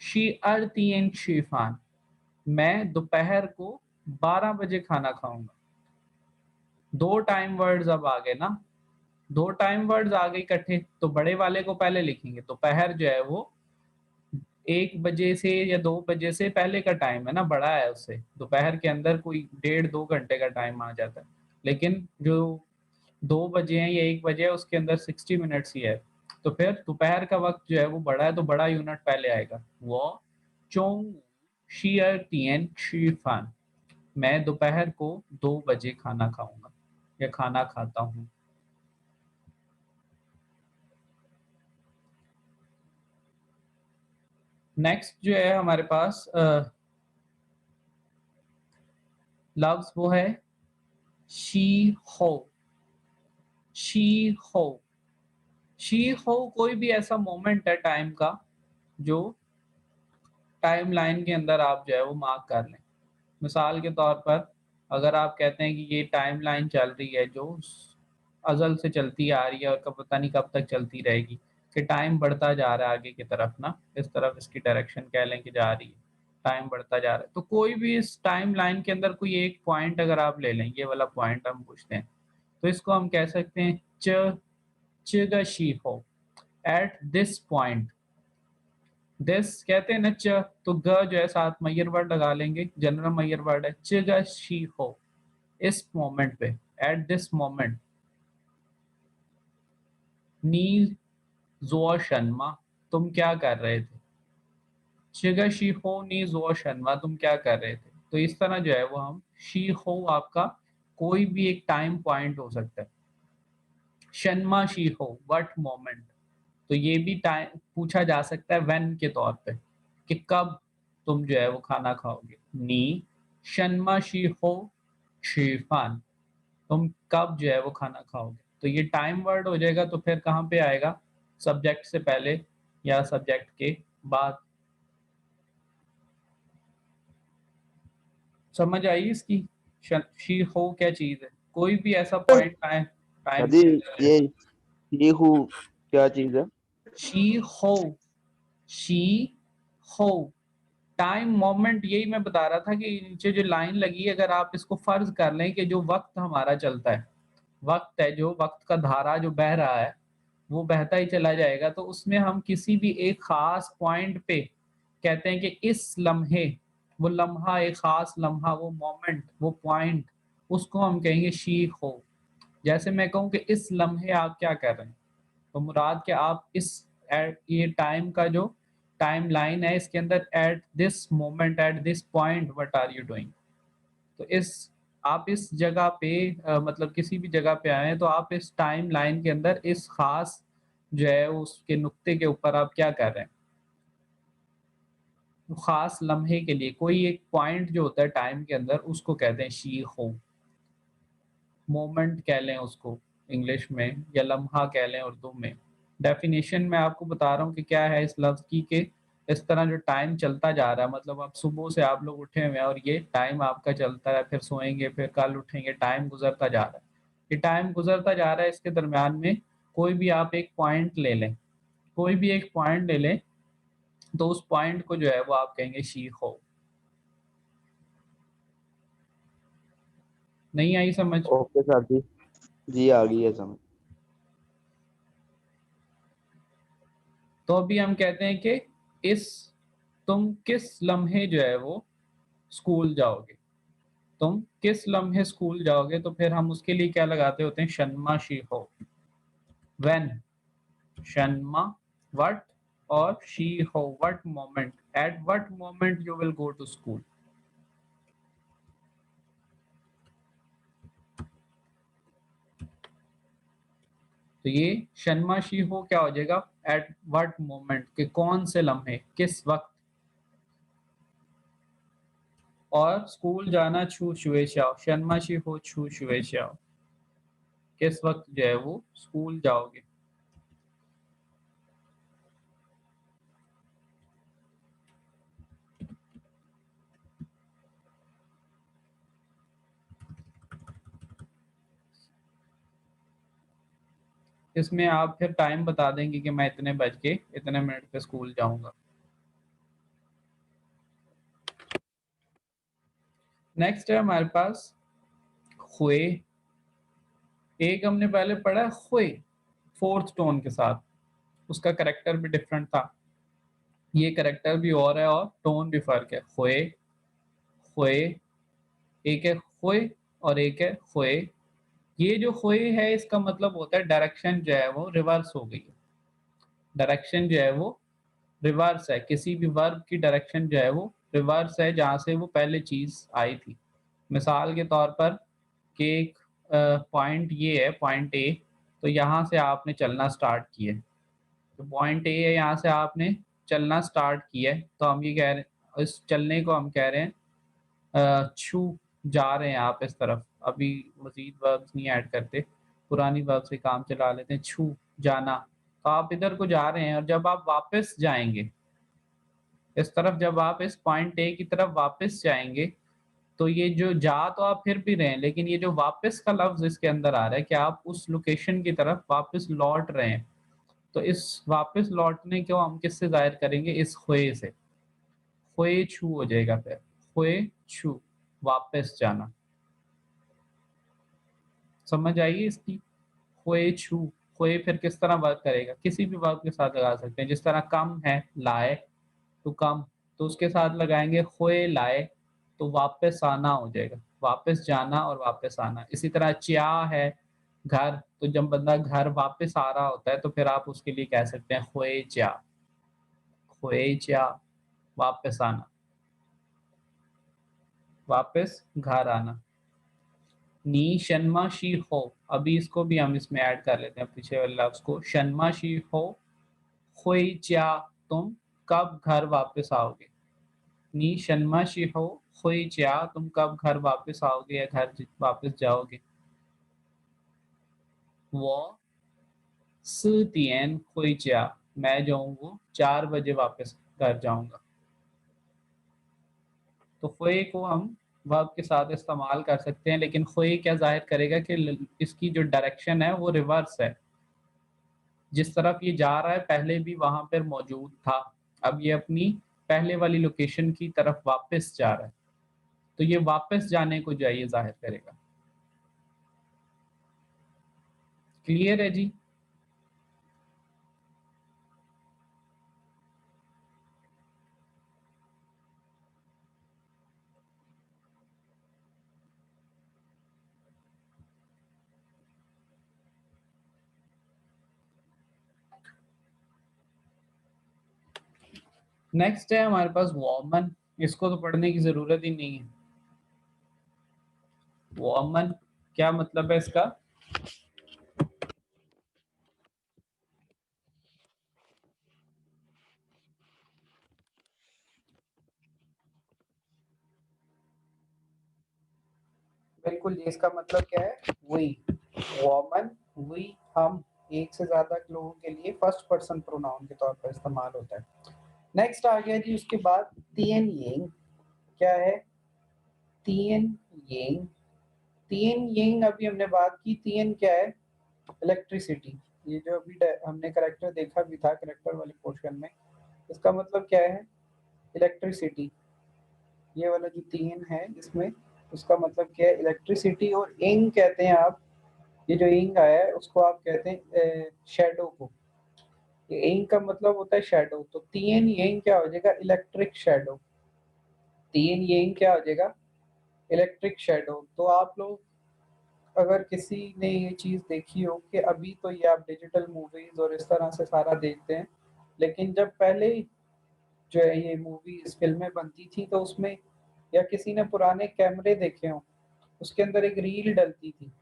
शी अर तियन छी फान, मैं दोपहर को 12 बजे खाना खाऊंगा। दो टाइम वर्ड्स अब आ गए ना, दो टाइम वर्ड्स आ गए इकट्ठे, तो बड़े वाले को पहले लिखेंगे। दोपहर जो है वो 1 बजे से या 2 बजे से पहले का टाइम है ना, बड़ा है उससे, दोपहर के अंदर कोई 1.5-2 घंटे का टाइम आ जाता है। लेकिन जो 2 बजे है या 1 बजे है, उसके अंदर 60 मिनट्स ही है। तो फिर दोपहर का वक्त जो है वो बड़ा है, तो बड़ा यूनिट पहले आएगा। वो चोंग शियर तियन शिफान, मैं दोपहर को 2 बजे खाना खाऊंगा या खाना खाता हूँ। नेक्स्ट जो है हमारे पास लफ्ज वो है शी हो। शी हो, शी हो कोई भी ऐसा मोमेंट है टाइम का जो टाइम लाइन के अंदर आप जो है वो मार्क कर लें। मिसाल के तौर पर अगर आप कहते हैं कि ये टाइम लाइन चल रही है जो अज़ल से चलती आ रही है और कब पता नहीं कब तक चलती रहेगी, कि टाइम बढ़ता जा रहा है आगे की तरफ ना, इस तरफ इसकी डायरेक्शन कह लें कि जा रही है, टाइम बढ़ता जा रहा है। तो कोई भी इस टाइम लाइन के अंदर कोई एक पॉइंट अगर आप ले लें, ये वाला पॉइंट हम पूछते हैं, तो इसको हम कह सकते हैं ची हो, एट दिस पॉइंट। दिस कहते हैं ना च, तो ग जो है साथ मयर वर्ड लगा लेंगे, जनरल मयर वर्ड है। ची हो, इस मोमेंट पे, एट दिस मोमेंट। नी जो शर्मा, तुम क्या कर रहे थे। शी हो नी जो शर्मा, तुम क्या कर रहे थे। तो इस तरह जो है वो हम शी हो आपका कोई भी एक टाइम पॉइंट हो सकता है। शर्मा शी हो, व्हाट मोमेंट, तो ये भी टाइम पूछा जा सकता है व्हेन के तौर पे, कि कब तुम जो है वो खाना खाओगे। नी शर्मा शी हो शीफान, तुम कब जो है वो खाना खाओगे। तो ये टाइम वर्ड हो जाएगा, तो फिर कहाँ पे आएगा, सब्जेक्ट से पहले या सब्जेक्ट के बाद। समझ आई इसकी। शी हो क्या चीज है, कोई भी ऐसा पॉइंट आए सर टाइम जी के अंदर। ये हु क्या चीज है? शी हो, शी हो टाइम मोमेंट, यही मैं बता रहा था कि नीचे जो लाइन लगी है, अगर आप इसको फर्ज कर लें कि जो वक्त हमारा चलता है, वक्त है जो वक्त का धारा जो बह रहा है वो बहता ही चला जाएगा, तो उसमें हम किसी भी एक खास पॉइंट पे कहते हैं कि इस लम्हे, वो लम्हा एक खास लम्हा, वो मोमेंट, वो पॉइंट, उसको हम कहेंगे शीख हो। जैसे मैं कहूँ कि इस लम्हे आप क्या कर रहे हैं, तो मुराद के आप इस ये टाइम का जो टाइम लाइन है इसके अंदर at this moment, at this point what are you doing. तो इस आप इस जगह पे मतलब किसी भी जगह पे आए हैं, तो आप इस टाइम लाइन के अंदर इस खास जो है उसके नुक्ते के ऊपर आप क्या कर रहे हैं। तो खास लम्हे के लिए कोई एक पॉइंट जो होता है टाइम के अंदर, उसको कहते हैं शी हो। मोमेंट कह लें उसको इंग्लिश में, या लम्हा कह लें उर्दू में। डेफिनेशन मैं आपको बता रहा हूँ कि क्या है इस लफ्ज़ की, कि इस तरह जो टाइम चलता जा रहा है, मतलब आप सुबह से आप लोग उठे हुए हैं और ये टाइम आपका चलता है, फिर सोएंगे, फिर कल उठेंगे, टाइम गुजरता जा रहा है। ये टाइम गुजरता जा रहा है, इसके दरमियान में कोई भी आप एक पॉइंट ले लें, कोई भी एक पॉइंट ले लें, तो उस पॉइंट को जो है वो आप कहेंगे शी हो। नहीं आई समझ? ओके सर जी, जी आ गई है समझ। तो अभी हम कहते हैं कि इस तुम किस लम्हे जो है वो स्कूल जाओगे, तुम किस लम्हे स्कूल जाओगे, तो फिर हम उसके लिए क्या लगाते होते हैं, शन्मा शी हो। व्हेन, शन्मा व्हाट, और शी हो what moment, at what moment you will go to school. तो ये शन्मा शी हो क्या हो जाएगा, एट व्हाट मोमेंट, के कौन से लम्हे, किस वक्त। और स्कूल जाना छू छुए शाओ, शन्मा शी हो छू छुए शाओ, किस वक्त जो है वो स्कूल जाओगे। इसमें आप फिर टाइम बता देंगे कि मैं इतने बज के इतने मिनट पे स्कूल जाऊंगा। नेक्स्ट है हमारे पास खुए। एक हमने पहले पढ़ा है खुए, फोर्थ टोन के साथ, उसका करेक्टर भी डिफरेंट था, ये करेक्टर भी और है और टोन भी फर्क है। खुए, खुए, एक है खुए और एक है खुए। ये जो खुए है इसका मतलब होता है डायरेक्शन जो है वो रिवर्स हो गई है। डायरेक्शन जो है वो रिवर्स है, किसी भी वर्ब की डायरेक्शन जो है वो रिवर्स है जहाँ से वो पहले चीज़ आई थी। मिसाल के तौर पर कि एक पॉइंट ये है, पॉइंट ए, तो यहाँ से आपने चलना स्टार्ट किया है। तो पॉइंट ए है, यहाँ से आपने चलना स्टार्ट किया है, तो हम ये कह रहे हैं, इस चलने को हम कह रहे हैं छू, जा रहे हैं आप इस तरफ। अभी मज़ीद वर्ब्स नहीं ऐड करते, पुरानी वर्ब से काम चला लेते हैं। छू, जाना, तो आप इधर को जा रहे हैं और जब आप वापस जाएँगे इस तरफ, जब आप इस पॉइंट ए की तरफ वापस जाएँगे, तो ये जो जा तो आप फिर भी रहे हैं, लेकिन ये जो वापस का लफ्ज़ इसके अंदर आ रहा है कि आप उस लोकेशन की तरफ वापस लौट रहे हैं। तो इस वापस लौटने को हम किससे ज़ाहिर करेंगे? इस ख़्वे से। ख़्वे छू हो जाएगा फिर, ख़्वे छू, वापस जाना। समझ आई इसकी? ख़्वे छू, ख़्वे फिर किस तरह वर्क करेगा? किसी भी वर्ब के साथ लगा सकते हैं। जिस तरह कम है, लाए, टू कम, तो उसके साथ लगाएँगे ख़्वे लाए, तो वापस आना हो जाएगा। वापस जाना और वापस आना। इसी तरह च्या है, घर, तो जब बंदा घर वापस आ रहा होता है, तो फिर आप उसके लिए कह सकते हैं ख़्वे च्या, ख़्वे च्या, वापस आना, वापस घर आना। नी शन्मा शी हो, अभी इसको भी हम इसमें ऐड कर लेते हैं पीछे वाले लफ्ज़ को। शन्मा शी हो, ख़्वे च्या, तुम कब घर वापस आओगे? नी शन्मा शी हो, ख़्वे च्या, तुम कब घर वापस आओगे या घर वापस जाओगे? वो सीतियन ख़्वे च्या, मैं जो हूँ वो 4 बजे वापस घर जाऊँगा। तो ख़्वे को हम वर्ब के साथ इस्तेमाल कर सकते हैं, लेकिन ख़्वे क्या ज़ाहिर करेगा कि इसकी जो डायरेक्शन है वो रिवर्स है। जिस तरफ ये जा रहा है पहले भी वहाँ पर मौजूद था, अब ये अपनी पहले वाली लोकेशन की तरफ वापस जा रहा है, तो ये वापस जाने को जो है ये ज़ाहिर करेगा। क्लियर है जी? नेक्स्ट है हमारे पास वॉमन, इसको तो पढ़ने की ज़रूरत ही नहीं है। वॉमन क्या मतलब है इसका? बिल्कुल जी, इसका मतलब क्या है? वी, वॉमन, वी, हम, एक से ज़्यादा लोगों के लिए फर्स्ट पर्सन प्रोनाउन के तौर पर इस्तेमाल होता है। नेक्स्ट आ गया जी उसके बाद तिएन येंग। क्या है? Tien Young. तिएन येंग अभी हमने बात की। तिएन क्या है? इलेक्ट्रिसिटी। ये जो अभी हमने करैक्टर देखा भी था करैक्टर वाले पोर्शन में, इसका मतलब क्या है? इलेक्ट्रिसिटी। ये वाला जो तीन है इसमें, उसका मतलब क्या है? इलेक्ट्रिसिटी। और इंग कहते हैं आप, ये जो इंग आया है उसको आप कहते हैं शैडो को। ये इंग का मतलब होता है शैडो। तो तीन येंग क्या हो जाएगा? Electric shadow. तीन येंग क्या हो जाएगा? Electric shadow. तो आप लोग अगर किसी ने ये चीज़ देखी हो कि अभी तो ये आप डिजिटल मूवीज़ और इस तरह से सारा देखते हैं, लेकिन जब पहले जो है ये मूवीज़ फ़िल्में बनती थी तो उसमें, या किसी ने पुराने कैमरे देखे हों, उसके अंदर एक रील डलती थी।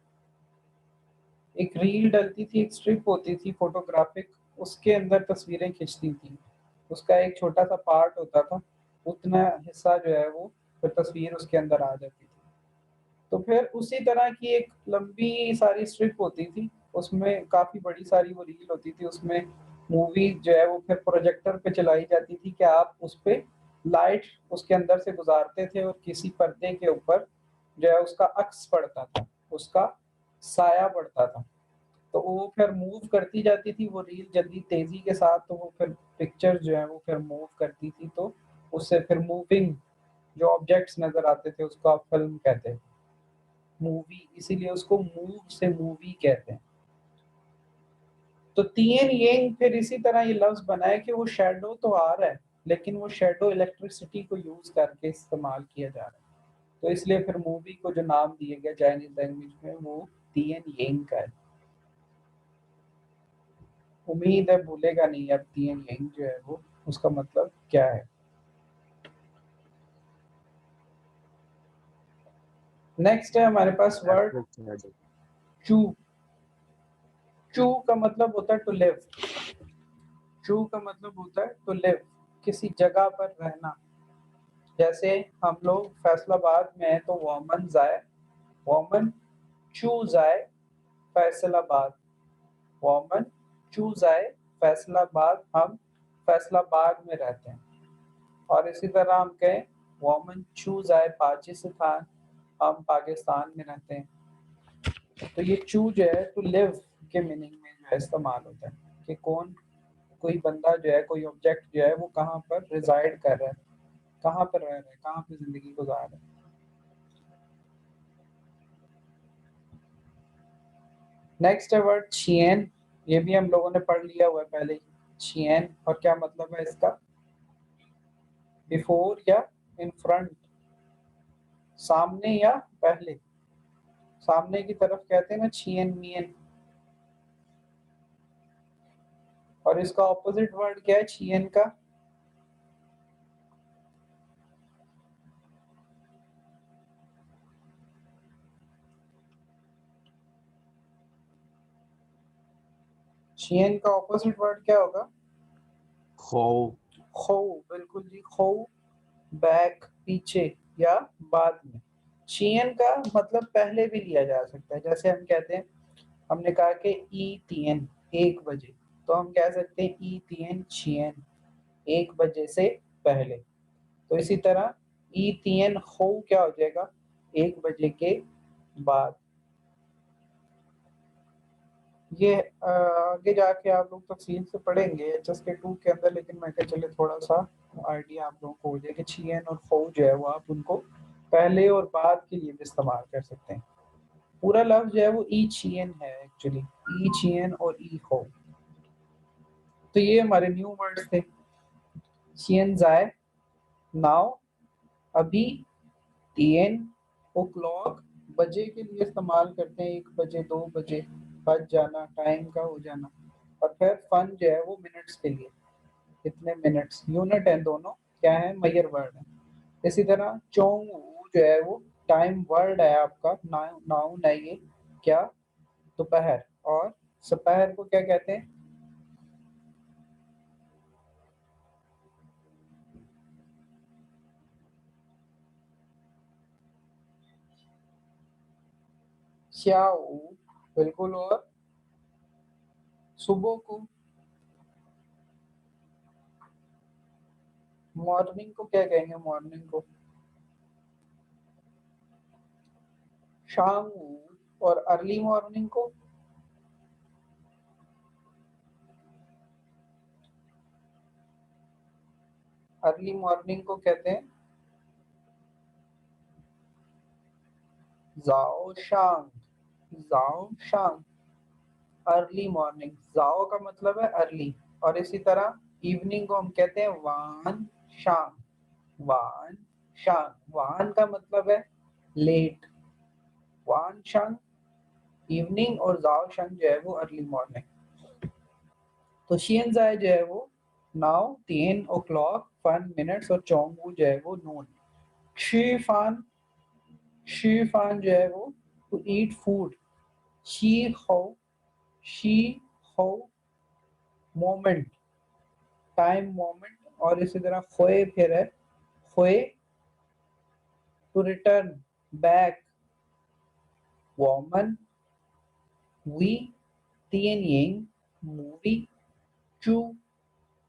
एक रील डलती थी, एक स्ट्रिप होती थी फ़ोटोग्राफ़िक, उसके अंदर तस्वीरें खिंचती थी। उसका एक छोटा-सा पार्ट होता था, उतना हिस्सा जो है वो फिर तस्वीर उसके अंदर आ जाती थी। तो फिर उसी तरह की एक लंबी सारी स्ट्रिप होती थी, उसमें काफ़ी बड़ी सारी वो रील होती थी, उसमें मूवी जो है वो फिर प्रोजेक्टर पे चलाई जाती थी कि आप उसपे लाइट उसके अंदर से गुज़ारते थे और किसी पर्दे के ऊपर जो है उसका अक्स पड़ता था, उसका साया पड़ता था। तो वो फिर मूव करती जाती थी वो रील जल्दी तेज़ी के साथ, तो वो फिर पिक्चर जो है वो फिर मूव करती थी, तो उससे फिर मूविंग जो ऑब्जेक्ट्स नज़र आते थे उसको आप फ़िल्म कहते हैं। मूवी, इसीलिए उसको मूव से मूवी कहते हैं। तो तिएन येंग फिर इसी तरह ये लफ्ज़ बना है कि वो शैडो तो आ रहा है, लेकिन वो शैडो इलेक्ट्रिसिटी को यूज़ करके इस्तेमाल किया जा रहा है। तो इसलिए फिर मूवी को जो नाम दिया गया चाइनीज़ लैंग्वेज में वो तिएन येंग का है। उम्मीद है भूलेगा नहीं अब तिएन येंग जो है वो उसका मतलब क्या है। नेक्स्ट है हमारे पास वर्ड चू। चू का मतलब होता है टू लिव। चू का मतलब होता है टू लिव, किसी जगह पर रहना। जैसे हम लोग फैसलाबाद में हैं तो वोमन जाए, वोमन चू जाए फैसलाबाद, वोमन चू जाए फैसलाबाद, हम फैसलाबाद में रहते हैं। और इसी तरह हम कहें वोमन चू जाए पाकिस्तान, हम पाकिस्तान में रहते हैं। तो ये चू जो है टू लिव के मीनिंग में जो है इस्तेमाल होता है कि कौन, कोई बंदा जो है, कोई ऑब्जेक्ट जो है वो कहाँ पर रिजाइड कर रहा है, कहाँ पर रह रहा है, कहाँ पे जिंदगी गुजार रहा है। नेक्स्ट है वर्ड छियन। ये भी हम लोगों ने पढ़ लिया हुआ है पहले ही। छियन, और क्या मतलब है इसका? बिफोर या इन फ्रंट, सामने या पहले। सामने की तरफ कहते हैं ना छियन मियन। और इसका ऑपोजिट वर्ड क्या है छियन का? छियन का ऑपोजिट वर्ड क्या होगा? खो। खो, बिल्कुल जी, खो बैक, पीछे या बाद में। छियन का मतलब पहले भी लिया जा सकता है। जैसे हम कहते हैं, हमने कहा कि ई तीन 1 बजे, तो हम कह सकते हैं ई तीन छियन, 1 बजे से पहले। तो इसी तरह ई तीन हो क्या हो जाएगा? 1 बजे के बाद। ये आगे जाके आप लोग तफसील से पढ़ेंगे HSK 2 के अंदर, लेकिन मैं क्या चले थोड़ा सा आइडिया आप लोगों को हो जाए कि छियन और खो जो है वो आप उनको पहले और बाद के लिए भी इस्तेमाल कर सकते हैं। पूरा लफ्ज जो है वो ई छियन है एक्चुअली, ई छियन और ई खो। तो ये हमारे न्यू वर्ड्स थे। छियन जाए, नाउ, अभी, तीन, ओ क्लॉक, बजे के लिए इस्तेमाल करते हैं, 1 बजे, 2 बजे, बज जाना, टाइम का हो जाना। और फिर फन जो है वो मिनट्स के लिए, कितने मिनट्स, यूनिट है दोनों, क्या है? मयर वर्ड है। इसी तरह चोंग जो है वो टाइम वर्ड है आपका, नाउन है ये, क्या? दोपहर। और दोपहर को क्या कहते हैं? श्याओ, बिल्कुल। और सुबह को, मॉर्निंग को क्या कहेंगे? मॉर्निंग को शाम। और अर्ली मॉर्निंग को अर्ली मॉर्निंग को कहते हैं जाओ शांग, जाओ शांग, अर्ली मॉर्निंग। जाओ का मतलब है अर्ली। और इसी तरह इवनिंग को हम कहते हैं वान शांग, वान शांग। वान का मतलब है लेट, वान शांग इवनिंग, और जाओ शांग जो है वो अर्ली मॉर्निंग। तो शियन जाए जो है वो नाउ, 10 o'clock, फन मिनट्स, और चोंगू जो है वो नून। शी फान, शी फान जो है वो टू ईट फूड। शी हो, शी हो मोमेंट, टाइम मोमेंट। और इसी तरह खोए फिर है, खोए टू रिटर्न, बैक। वोमन, वी, तियन यिंग मूवी, चू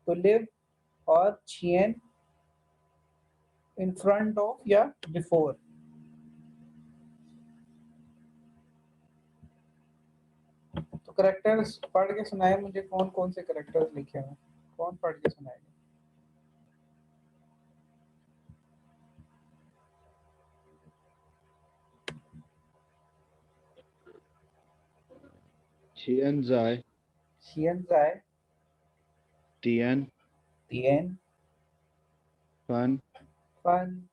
टू लिव, और छियन इन फ्रंट ऑफ या बिफोर। तो करेक्टर्स पढ़ के सुनाए मुझे, कौन कौन से करेक्टर्स लिखे हैं, कौन पढ़ के सुनाएगा? छियन जाए, शियन जाए, तियन, तियन, फन, फन,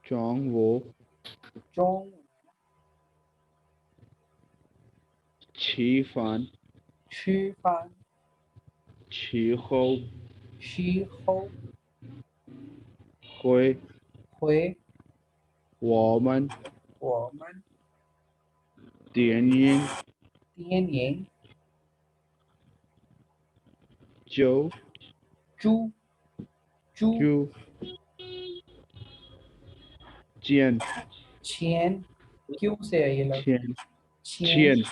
चोंग वो, चोंग, छी फान, शी फान, छी खो, शी हो, खोए, हुए, 我们我们电影电影就猪就见钱क्यों से है ये लफ्ज 钱 钱 钱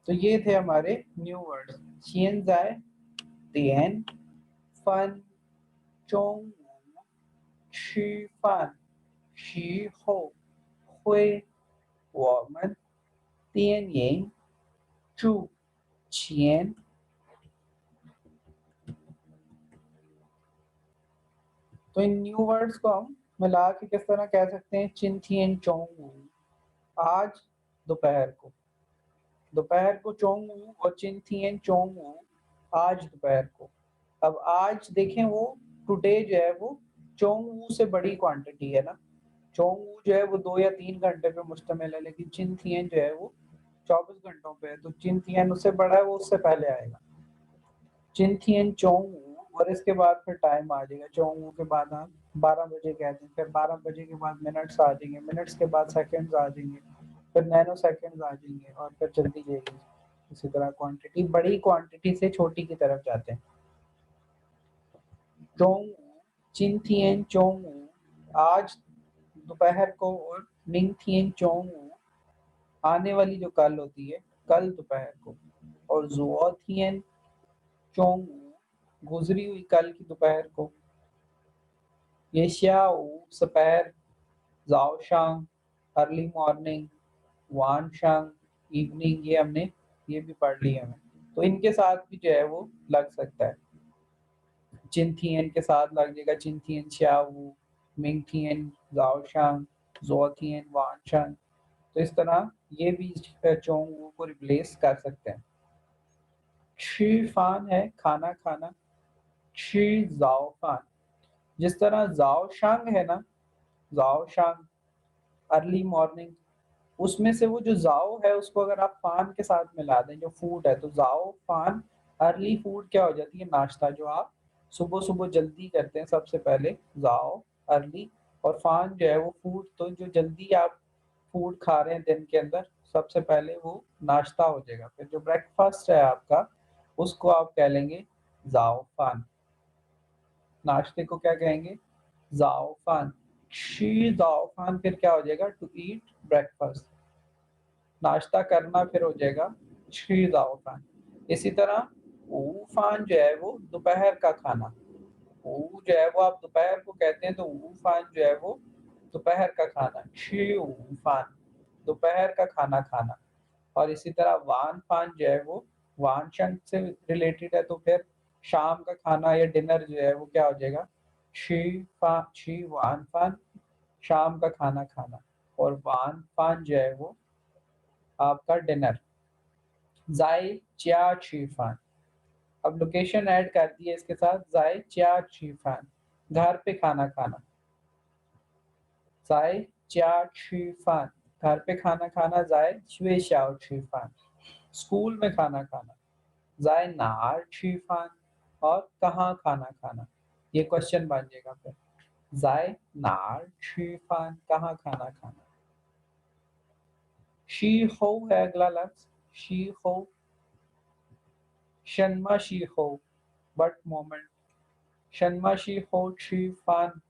तो ये थे हमारे न्यू वर्ड्स 现在点饭中午吃饭时候会我们电影住钱तो इन न्यू वर्ड्स को हम मिला के किस तरह कह सकते हैं चिंथियन चोंगू आज दोपहर को चोंगू और चिंथियन चोंगू आज दोपहर को। अब आज देखें वो टुडे जो है वो चोंगू से बड़ी क्वांटिटी है ना, चोंगू जो है वो 2 या 3 घंटे पे मुश्तमिल है, लेकिन चिंथियन जो है वो 24 घंटों पे है, तो चिंथियन उससे बड़ा है, वो उससे पहले आएगा चिंथियन चोंगू और इसके बाद फिर टाइम आ जाएगा, चोंगू के बाद हम 12 बजे कहते हैं, फिर 12 बजे के बाद मिनट्स आ जाएंगे, मिनट्स के बाद सेकंड्स आ जाएंगे, फिर नैनो सेकंड्स आ जाएंगे और फिर चलती जाएगी इसी तरह क्वांटिटी बड़ी क्वांटिटी से छोटी की तरफ जाते हैं। चोंगू चिंथियन चोंगू आज दोपहर को और मिंगथियन चोंगू आने वाली जो कल होती है कल दोपहर को, और जुओथियन चोंगू गुजरी हुई कल की दोपहर को, ये श्याओ दोपहर, जाओशांग अर्ली मॉर्निंग, वानशांग इवनिंग, ये हमने ये भी पढ़ लिया है, तो इनके साथ भी जो है वो लग सकता है, चिंथियन के साथ लग जाएगा चिंथियन श्याओ, मिंगथियन जाओशांग, जोथियन वानशांग, तो इस तरह ये भी चोंगू को रिप्लेस कर सकते हैं। शी फान है खाना खाना, शी जाओ फान, जिस तरह जाओ शांग है ना, जाओ शांग अर्ली मॉर्निंग, उसमें से वो जो जाओ है उसको अगर आप फान के साथ मिला दें जो फूड है, तो जाओ फान अर्ली फूड क्या हो जाती है, नाश्ता जो आप सुबह सुबह जल्दी करते हैं सबसे पहले जाओ अर्ली, और फान जो है वो फूड, तो जो जल्दी आप फूड खा रहे हैं दिन के अंदर सबसे पहले वो नाश्ता हो जाएगा, फिर जो ब्रेकफास्ट है आपका उसको आप कह लेंगे जाओ फान, नाश्ते को क्या कहेंगे जाओ फान, शी जाओ फान फिर क्या हो जाएगा टू ईट ब्रेकफास्ट, नाश्ता करना फिर हो जाएगा शी जाओ फान। इसी तरह ऊ फान जो है वो दोपहर का खाना, ऊ जो है वो आप दोपहर को कहते हैं, तो ऊ फान जो है वो दोपहर का खाना, शी ऊ फान दोपहर का खाना खाना, और इसी तरह वान फान जो है वो वान शंक से रिलेटेड है, तो फिर शाम का खाना या डिनर जो है वो क्या हो जाएगा शी वान फान शाम का खाना खाना, और वान फान जो है वो आपका डिनर, जाए च्या शी फान, अब लोकेशन ऐड कर दी है इसके साथ, जाए च्या शी फान घर पे खाना खाना, जाए च्या शी फान घर पे खाना खाना, जाए छुए शाओ शी फान स्कूल में खाना खाना, जाए नार शी फान और कहाँ खाना खाना, ये क्वेश्चन बन जाएगा फिर, जाए नार शी फान कहाँ खाना खाना। शी हो है अगला लफ्ज, शी हो, शन्मा शी हो बट मोमेंट, शन्मा शी हो शी फान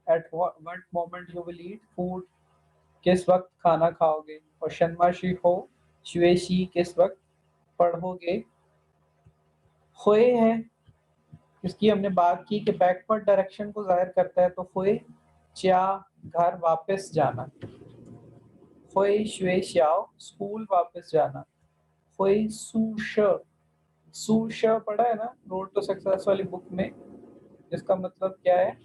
eight what moment you will eat food, किस वक्त खाना खाओगे, और शन्मा शी हो शुएशी किस वक्त पढ़ोगे। खोए है, इसकी हमने बात की कि बैकवर्ड डायरेक्शन को जाहिर करता है, तो खोए च्या घर वापस जाना, खोए शुए श्याओ स्कूल वापस जाना, खोए सूश पढ़ा है ना रोड टू सक्सेस वाली बुक में, इसका मतलब क्या है,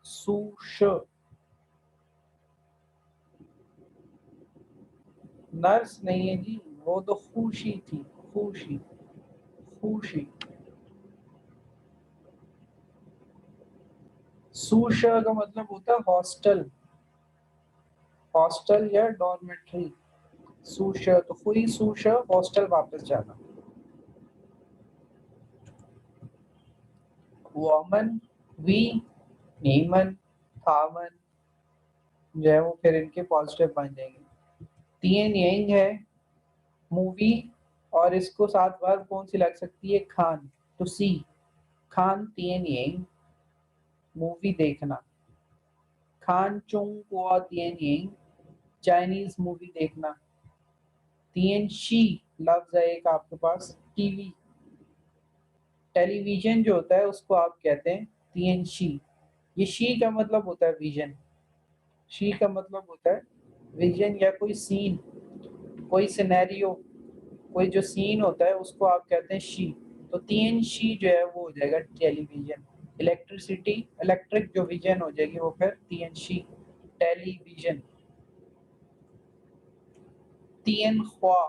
सूश नर्स नहीं है जी, वो तो खुशी थी, खुशी खुशी, सूश का मतलब होता है हॉस्टल, हॉस्टल या डॉर्मेट्री, सूश तो हुई सूश हॉस्टल वापस जाना। वॉमन वी नीमन थामन जो है वो फिर इनके पॉजिटिव बन जाएंगे। तीन यंग है मूवी और इसको साथ वर्ब कौन सी लग सकती है खान तो सी खान तीन यंग मूवी देखना। खान चुंग कुआ तीन यंग चाइनीज मूवी देखना। तीन शी लफ्ज है एक आपके पास टीवी टेलीविजन जो होता है उसको आप कहते हैं तीन शी। ये शी का मतलब होता है विजन। शी का मतलब होता है विजन या कोई सीन कोई सिनेरियो कोई जो सीन होता है उसको आप कहते हैं शी। तो तीन शी जो है वो हो जाएगा टेलीविजन। इलेक्ट्रिसिटी इलेक्ट्रिक जो विजन हो जाएगी वो फिर तीन शी टेलीविजन। तीन ख्वा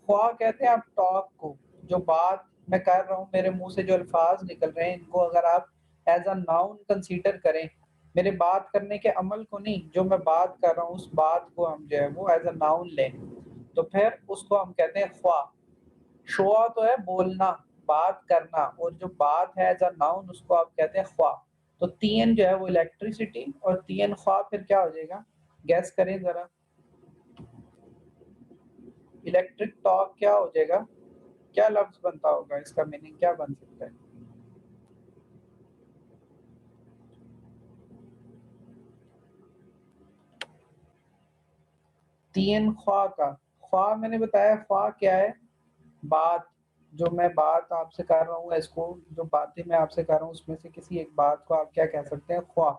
ख्वा कहते हैं आप टॉक को जो बात मैं कर रहा हूँ मेरे मुंह से जो अल्फाज निकल रहे हैं इनको अगर आप एज अ नाउन कंसीडर करें मेरे बात करने के अमल को नहीं जो मैं बात कर रहा हूँ उस बात को हम जो है वो एज अ नाउन लें तो फिर उसको हम कहते हैं ख्वा। शोआ तो है बोलना बात करना और जो बात है एज अ नाउन उसको आप कहते हैं ख्वा। तो तीन जो है वो इलेक्ट्रिसिटी और तीन ख्वा फिर क्या हो जाएगा गैस करें जरा। इलेक्ट्रिक टॉक क्या हो जाएगा क्या लफ्ज बनता होगा इसका मीनिंग क्या बन सकता है। तीन ख्वा का ख्वा मैंने बताया ख्वा क्या है बात जो मैं बात आपसे कर रहा हूँ इसको जो बातें मैं आपसे कर रहा हूँ उसमें से किसी एक बात को आप क्या कह सकते हैं ख्वा।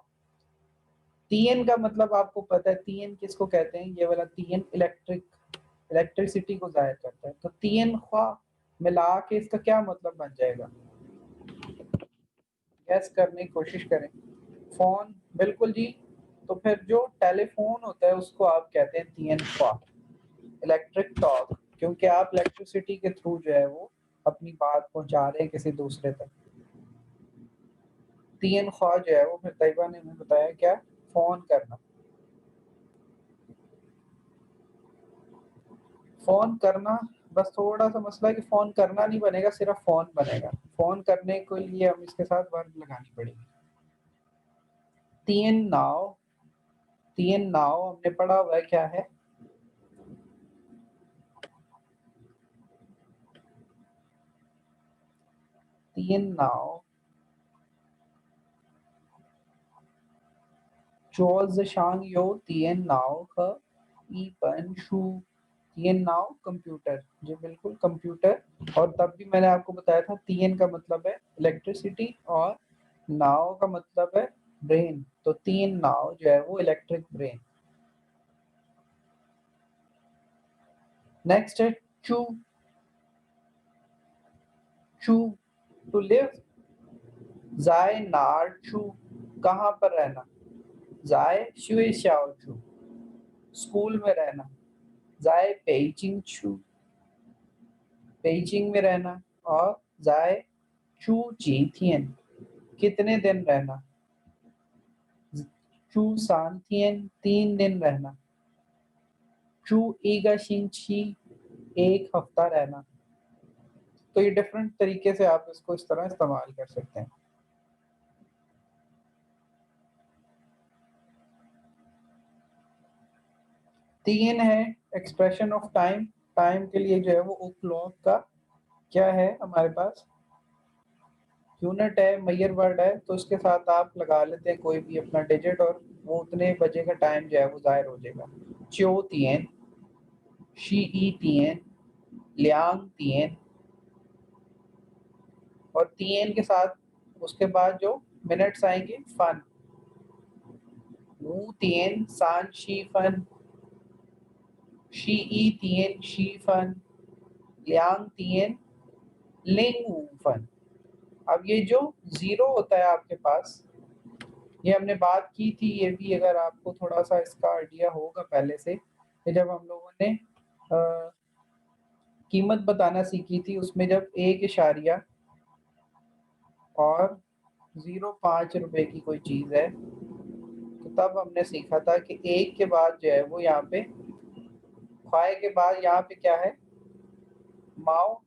तीन का मतलब आपको पता है तीन किसको कहते हैं ये वाला तीन इलेक्ट्रिसिटी को जाहिर करता है। तो तीन ख्वा मिला के इसका क्या मतलब बन जाएगा गैस करने की कोशिश करें। फोन बिल्कुल जी। तो फिर जो टेलीफोन होता है उसको आप कहते हैं तीन ख्वा इलेक्ट्रिक टॉक क्योंकि आप इलेक्ट्रिसिटी के थ्रू जो है वो अपनी बात पहुंचा रहे हैं किसी दूसरे तक। तीन ख्वा जो है वो फिर तैयबा ने हमें बताया क्या फोन करना। फोन करना बस थोड़ा सा मसला है कि फोन करना नहीं बनेगा सिर्फ फोन बनेगा। फोन करने के लिए हम इसके साथ वर्ब लगानी पड़ेगी। तीन नाव हमने पढ़ा हुआ है क्या है तीन नाव चोज शांग यो तीन नाव ख ई पन शू तीन नाव कंप्यूटर जी बिल्कुल कंप्यूटर। और तब भी मैंने आपको बताया था तीन का मतलब है इलेक्ट्रिसिटी और नाव का मतलब है ब्रेन। तो तीन नाव जो है वो इलेक्ट्रिक ब्रेन। नेक्स्ट है चू चू टू लिव जाए नार चू कहाँ पर रहना जाए शुए शाओ चू स्कूल में रहना। जाए पेइचिंग चू पेइचिंग में रहना। और जाए चू जी थियन कितने दिन रहना। चू सान थियन 3 दिन रहना। चू ईगा शिंची 1 हफ्ता रहना। तो ये डिफरेंट तरीके से आप इसको इस तरह इस्तेमाल कर सकते हैं। तीन है एक्सप्रेशन ऑफ टाइम टाइम के लिए जो है वो ओक्लॉक का क्या है हमारे पास यूनिट है मैयर वर्ड है तो उसके साथ आप लगा लेते हैं कोई भी अपना डिजिट और वो उतने बजे का टाइम जो है वो जाहिर हो जाएगा। च्यो तीन शी ई तीन लियांग तीन और तीन के साथ उसके बाद जो मिनट्स आएंगे फन वू तीन सान शी फन शी ई तीन शी फन लियांग तीन लिंग वू फन। अब ये जो जीरो होता है आपके पास ये हमने बात की थी ये भी अगर आपको थोड़ा सा इसका आइडिया होगा पहले से कि जब हम लोगों ने कीमत बताना सीखी थी उसमें जब 1 और 0.5 रुपए की कोई चीज है तो तब हमने सीखा था कि 1 के बाद जो है वो यहाँ पे बाय के बाद यहाँ पे क्या है, माओ,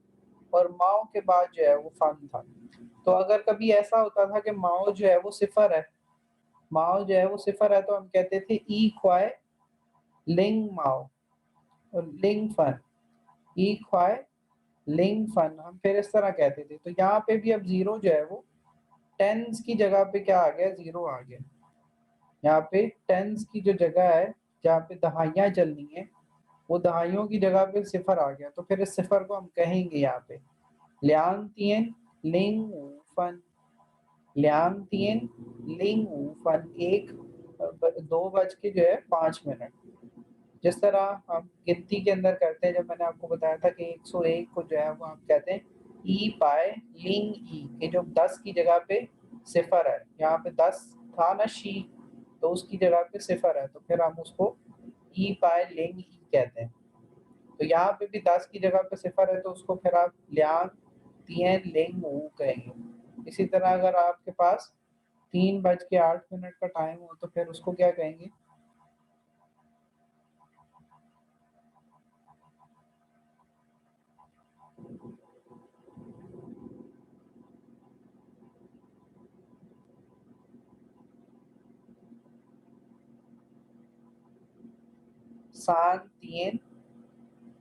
और माओ के बाद जो है वो फन था। तो अगर कभी ऐसा होता था कि माओ जो है वो सिफर है, माओ जो है वो सिफर है, तो हम कहते थे ई ख्वाए लिंग माओ और लिंग फन, ई ख्वाए लिंग फन, हम फिर इस तरह कहते थे। तो यहाँ पे भी अब जीरो जो है वो टेंस की जगह पे क्या आ गया, जीरो आ गया। यहाँ पे टेंस की जो जगह है जहाँ पे दहाइयाँ चलनी है, वो दहाइयों की जगह पे सिफर आ गया। तो फिर इस सिफर को हम कहेंगे यहाँ पे ल्यान तियन लिंग फन, ल्यान तियन लिंग फन, 2:05 जिस तरह हम गिनती के अंदर करते हैं, जब मैंने आपको बताया था कि 101 को जो है वो आप कहते हैं ई पाए लिंग ई, के जो 10 की जगह पे सिफर है, यहाँ पे 10 था ना शी, तो उसकी जगह पे सिफर है, तो फिर हम उसको ई पाए लिंग ई कहते हैं। तो यहाँ पे भी 10 की जगह पे सिफर है, तो उसको फिर आप ल्यान तियन लिंग ऊ कहेंगे। इसी तरह अगर आपके पास 3:08 का टाइम हो तो फिर उसको क्या कहेंगे, सान तियन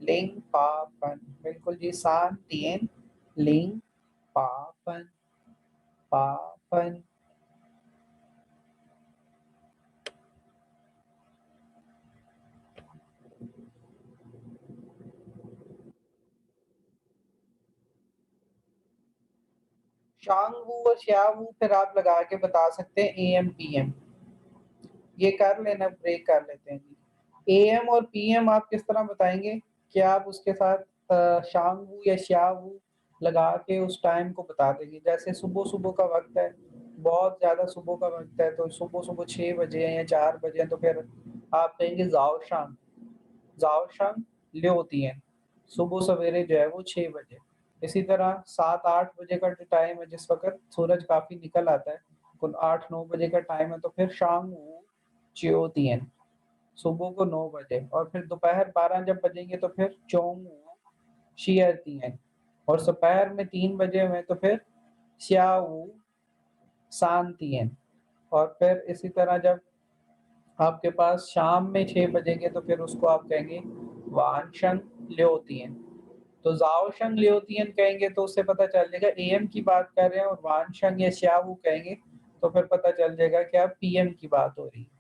लिंग पापन। बिल्कुल जी, सान तियन लिंग पापन, पापन। शांगवू और श्यावू फिर आप लगा के बता सकते हैं एएम पीएम। ये कर लेना, ब्रेक कर लेते हैं जी। एएम और पीएम आप किस तरह बताएंगे कि आप उसके साथ शांगवू या श्यावू लगा के उस टाइम को बता देंगे। जैसे सुबह सुबह का वक्त है, बहुत ज्यादा सुबह का वक्त है, तो सुबह सुबह 6 बजे हैं या 4 बजे हैं, तो फिर आप कहेंगे जाओ शांग, जाओ शांग ले होती हैं, सुबह सवेरे जो है वो 6 बजे। इसी तरह 7-8 बजे का जो टाइम है, जिस वक्त सूरज काफी निकल आता है, कुल 8-9 बजे का टाइम है, तो फिर शाम वो चियोतियन, सुबह को 9 बजे। और फिर दोपहर 12 जब बजेंगे तो फिर चोंग शियतियन, और दोपहर में 3 बजे हुए तो फिर श्याऊ शांतियन। और फिर इसी तरह जब आपके पास शाम में 6 बजेंगे तो फिर उसको आप कहेंगे वानशंग ल्योतियन। तो जाओशंग ल्योतियन कहेंगे तो उससे पता चल जाएगा एएम की बात कर रहे हैं, और वानशंग या श्यावू कहेंगे तो फिर पता चल जाएगा कि आप पीएम की बात हो रही है।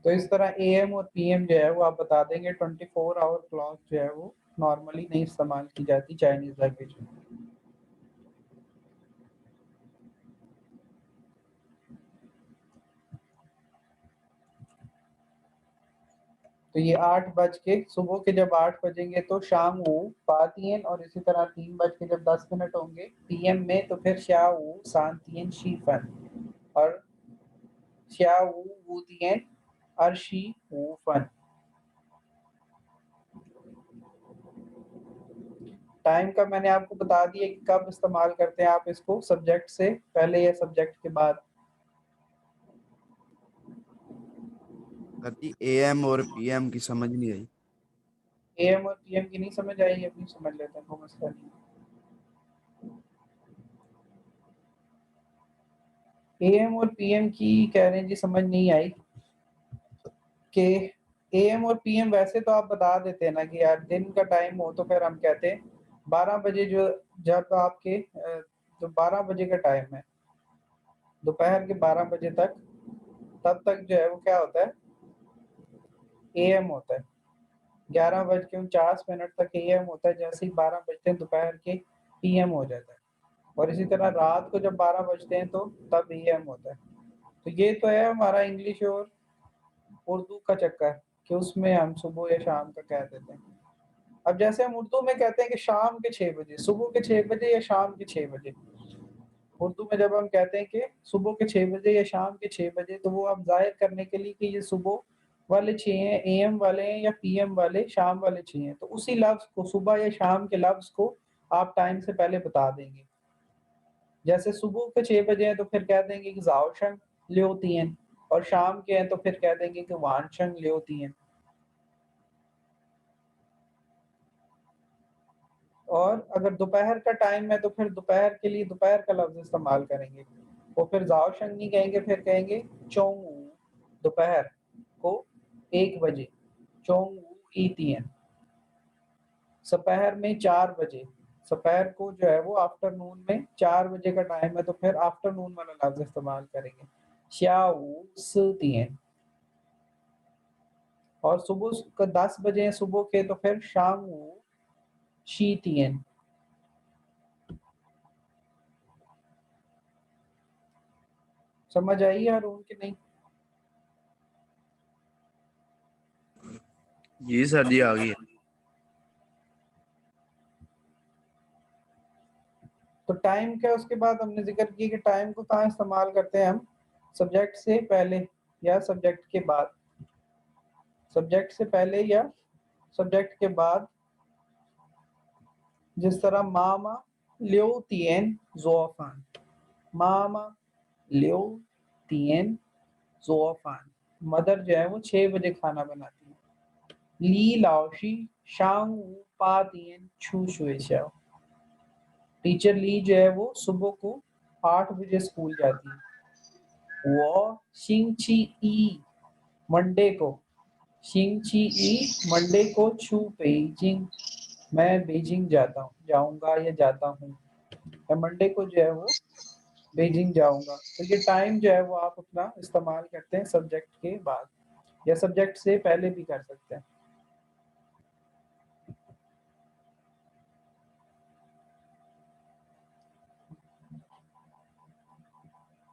तो इस तरह एएम और पीएम जो है वो आप बता देंगे। 24 आवर क्लॉक जो है वो नॉर्मली नहीं इस्तेमाल की जाती चाइनीज लैंग्वेज में। तो ये 8 बज के सुबह के जब 8 बजेंगे तो शाम वो पातियन, और इसी तरह 3 बज के जब 10 मिनट होंगे पीएम में तो फिर शाह वो सांतियन शीफन, और शाह वो वूतियन अर्शी वूफन। टाइम का मैंने आपको बता दिया कि कब इस्तेमाल करते हैं आप इसको, सब्जेक्ट से पहले या सब्जेक्ट के बाद। सर जी एएम और पीएम की समझ नहीं आई। एएम और पीएम की नहीं समझ आई, अपनी समझ लेते हैं, कोई मसला नहीं। एएम और पीएम की कह रहे हैं जी समझ नहीं आई कि एएम और पीएम वैसे तो आप बता देते हैं ना कि यार दिन का टाइम हो तो फिर हम कहते हैं 12 बजे, जो जब आपके जो 12 बजे का टाइम है दोपहर के 12 बजे तक, तब तक जो है वो क्या होता है, एएम होता है। 11:49 तक एएम होता है, जैसे ही 12 बजते हैं दोपहर के पीएम हो जाता है। और इसी तरह रात को जब 12 बजते हैं तो तब एएम होता है। तो ये तो है हमारा इंग्लिश और उर्दू का चक्कर कि उसमें हम सुबह या शाम का कह देते हैं। अब जैसे हम उर्दू में कहते हैं कि शाम के 6 बजे, सुबह के 6 बजे या शाम के 6 बजे, उर्दू में जब हम कहते हैं कि सुबह के 6 बजे या शाम के 6 बजे, तो वो आप जाहिर करने के लिए कि ये सुबह वाले 6 हैं, एएम वाले हैं, या पीएम वाले शाम वाले 6 हैं, तो उसी लफ्ज को, सुबह या शाम के लफ्ज को आप टाइम से पहले बता देंगे। जैसे सुबह के 6 बजे हैं तो फिर कह देंगे कि जाओशंग लियोतियन, और शाम के हैं तो फिर कह देंगे कि वानशंग लियोतियन। और अगर दोपहर का टाइम है तो फिर दोपहर के लिए दोपहर का लफ्ज इस्तेमाल करेंगे, वो फिर जाओशंग नहीं कहेंगे, फिर कहेंगे चोंगू, दोपहर को 1 बजे, चोंगू ईतियन। दोपहर में 4 बजे, दोपहर को जो है वो आफ्टरनून में 4 बजे का टाइम है तो फिर आफ्टरनून वाला लफ्ज इस्तेमाल करेंगे, श्याऊ सियन। और सुबह का 10 बजे हैं सुबह के तो फिर शांगू शीतियन। समझ आई यार उनकी नहीं? जी सर जी, आ गई। तो टाइम क्या, उसके बाद हमने जिक्र किया कि टाइम को कहाँ इस्तेमाल करते हैं हम, सब्जेक्ट से पहले या सब्जेक्ट के बाद, सब्जेक्ट से पहले या सब्जेक्ट के बाद। जिस तरह मामा लियो तियन जोफान, मामा लियो तियन जोफान, मदर जो है वो 6 बजे खाना बनाती है। ली लाओशी शांग पा तियन छू शुए शाओ, टीचर ली जो है वो सुबह को 8 बजे स्कूल जाती है। वो शिंगची ई मंडे को, शिंगची ई मंडे को छू बेजिंग, मैं बीजिंग जाता हूँ, जाऊंगा या जाता हूँ, मैं मंडे को जो है वो बीजिंग जाऊंगा। तो ये टाइम जो है वो आप अपना इस्तेमाल करते हैं सब्जेक्ट के बाद या सब्जेक्ट से पहले भी कर सकते हैं।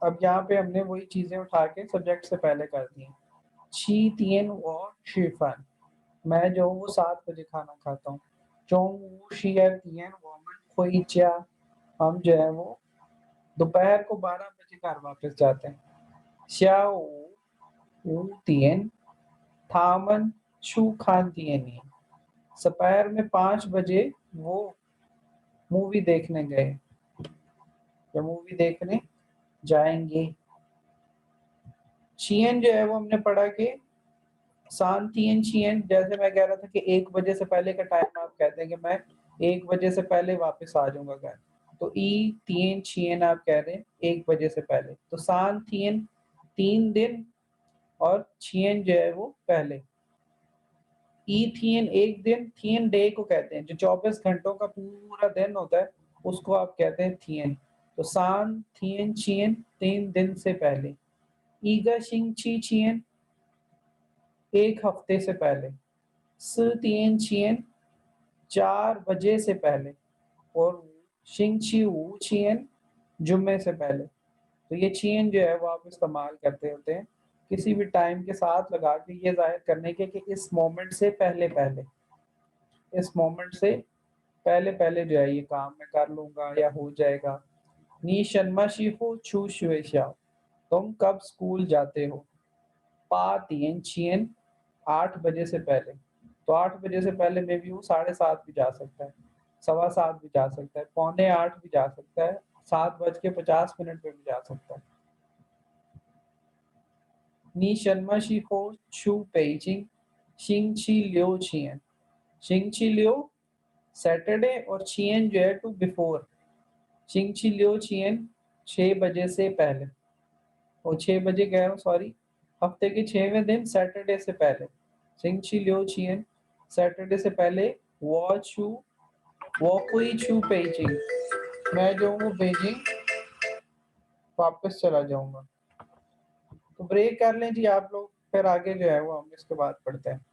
अब यहाँ पे हमने वही चीजें उठा के सब्जेक्ट से पहले कर दी हैं। छी तियन और शिफन, मैं जो हूँ वो 7 बजे खाना खाता हूँ। चोंग शियर तियन वोमन खोईचा, हम जो है वो दोपहर को 12 बजे घर वापस जाते हैं। श्याओ ऊ तियन थामन छू खान तियन, दोपहर में 5 बजे वो मूवी देखने गए या मूवी देखने जाएंगे। चियन जो है वो हमने पढ़ा कि सांतियन चियन, जैसे मैं कह रहा था कि 1 बजे से पहले का टाइम आप कहते हैं कि मैं 1 बजे से पहले वापस आ जाऊंगा घर, तो ई तीन चियन आप कह रहे हैं 1 बजे से पहले, तो सांतियन 3 दिन और चियन जो है वो पहले। ई थियन 1 दिन, थियन डे को कहते हैं जो 24 घंटों का पूरा दिन होता है उसको आप कहते हैं थियन। तो सान थियन चियन 3 दिन से पहले। ईगा शिंग ची चियन 1 हफ्ते से पहले। स तियन चियन 4 बजे से पहले। और शिंग ची ऊ चियन जुम्मे से पहले। तो ये चियन जो है वो आप इस्तेमाल करते होते हैं किसी भी टाइम के साथ लगा के ये जाहिर करने के कि इस मोमेंट से पहले पहले, इस मोमेंट से पहले पहले जो है ये काम मैं कर लूंगा या हो जाएगा। नी शर्मा शिफू छू शुए शाओ, तुम कब स्कूल जाते हो। पा तियन चियन 8 बजे से पहले, तो 8 बजे से पहले में भी वो 7:30 भी जा सकता है, 7:15 भी जा सकता है, 7:45 भी जा सकता है, 7:50 पे भी जा सकता है। नी शर्मा शिफो छू पेइजिंग शिंग ची लियो चियन, शिंग ची लियो सैटरडे और चियन जो है टू बिफोर, शिंग ची लियो चियन 6 बजे से पहले, और 6 बजे कह रहा हूँ सॉरी, हफ्ते के 6वें दिन सैटरडे से पहले। शिंग ची लियो चियन सैटरडे से पहले वो छू वो कोई छू पेइजिंग, मैं जो हूँ बेजिंग वापस चला जाऊंगा। तो ब्रेक कर लें जी आप लोग, फिर आगे जो है वो हम इसके बाद पढ़ते हैं।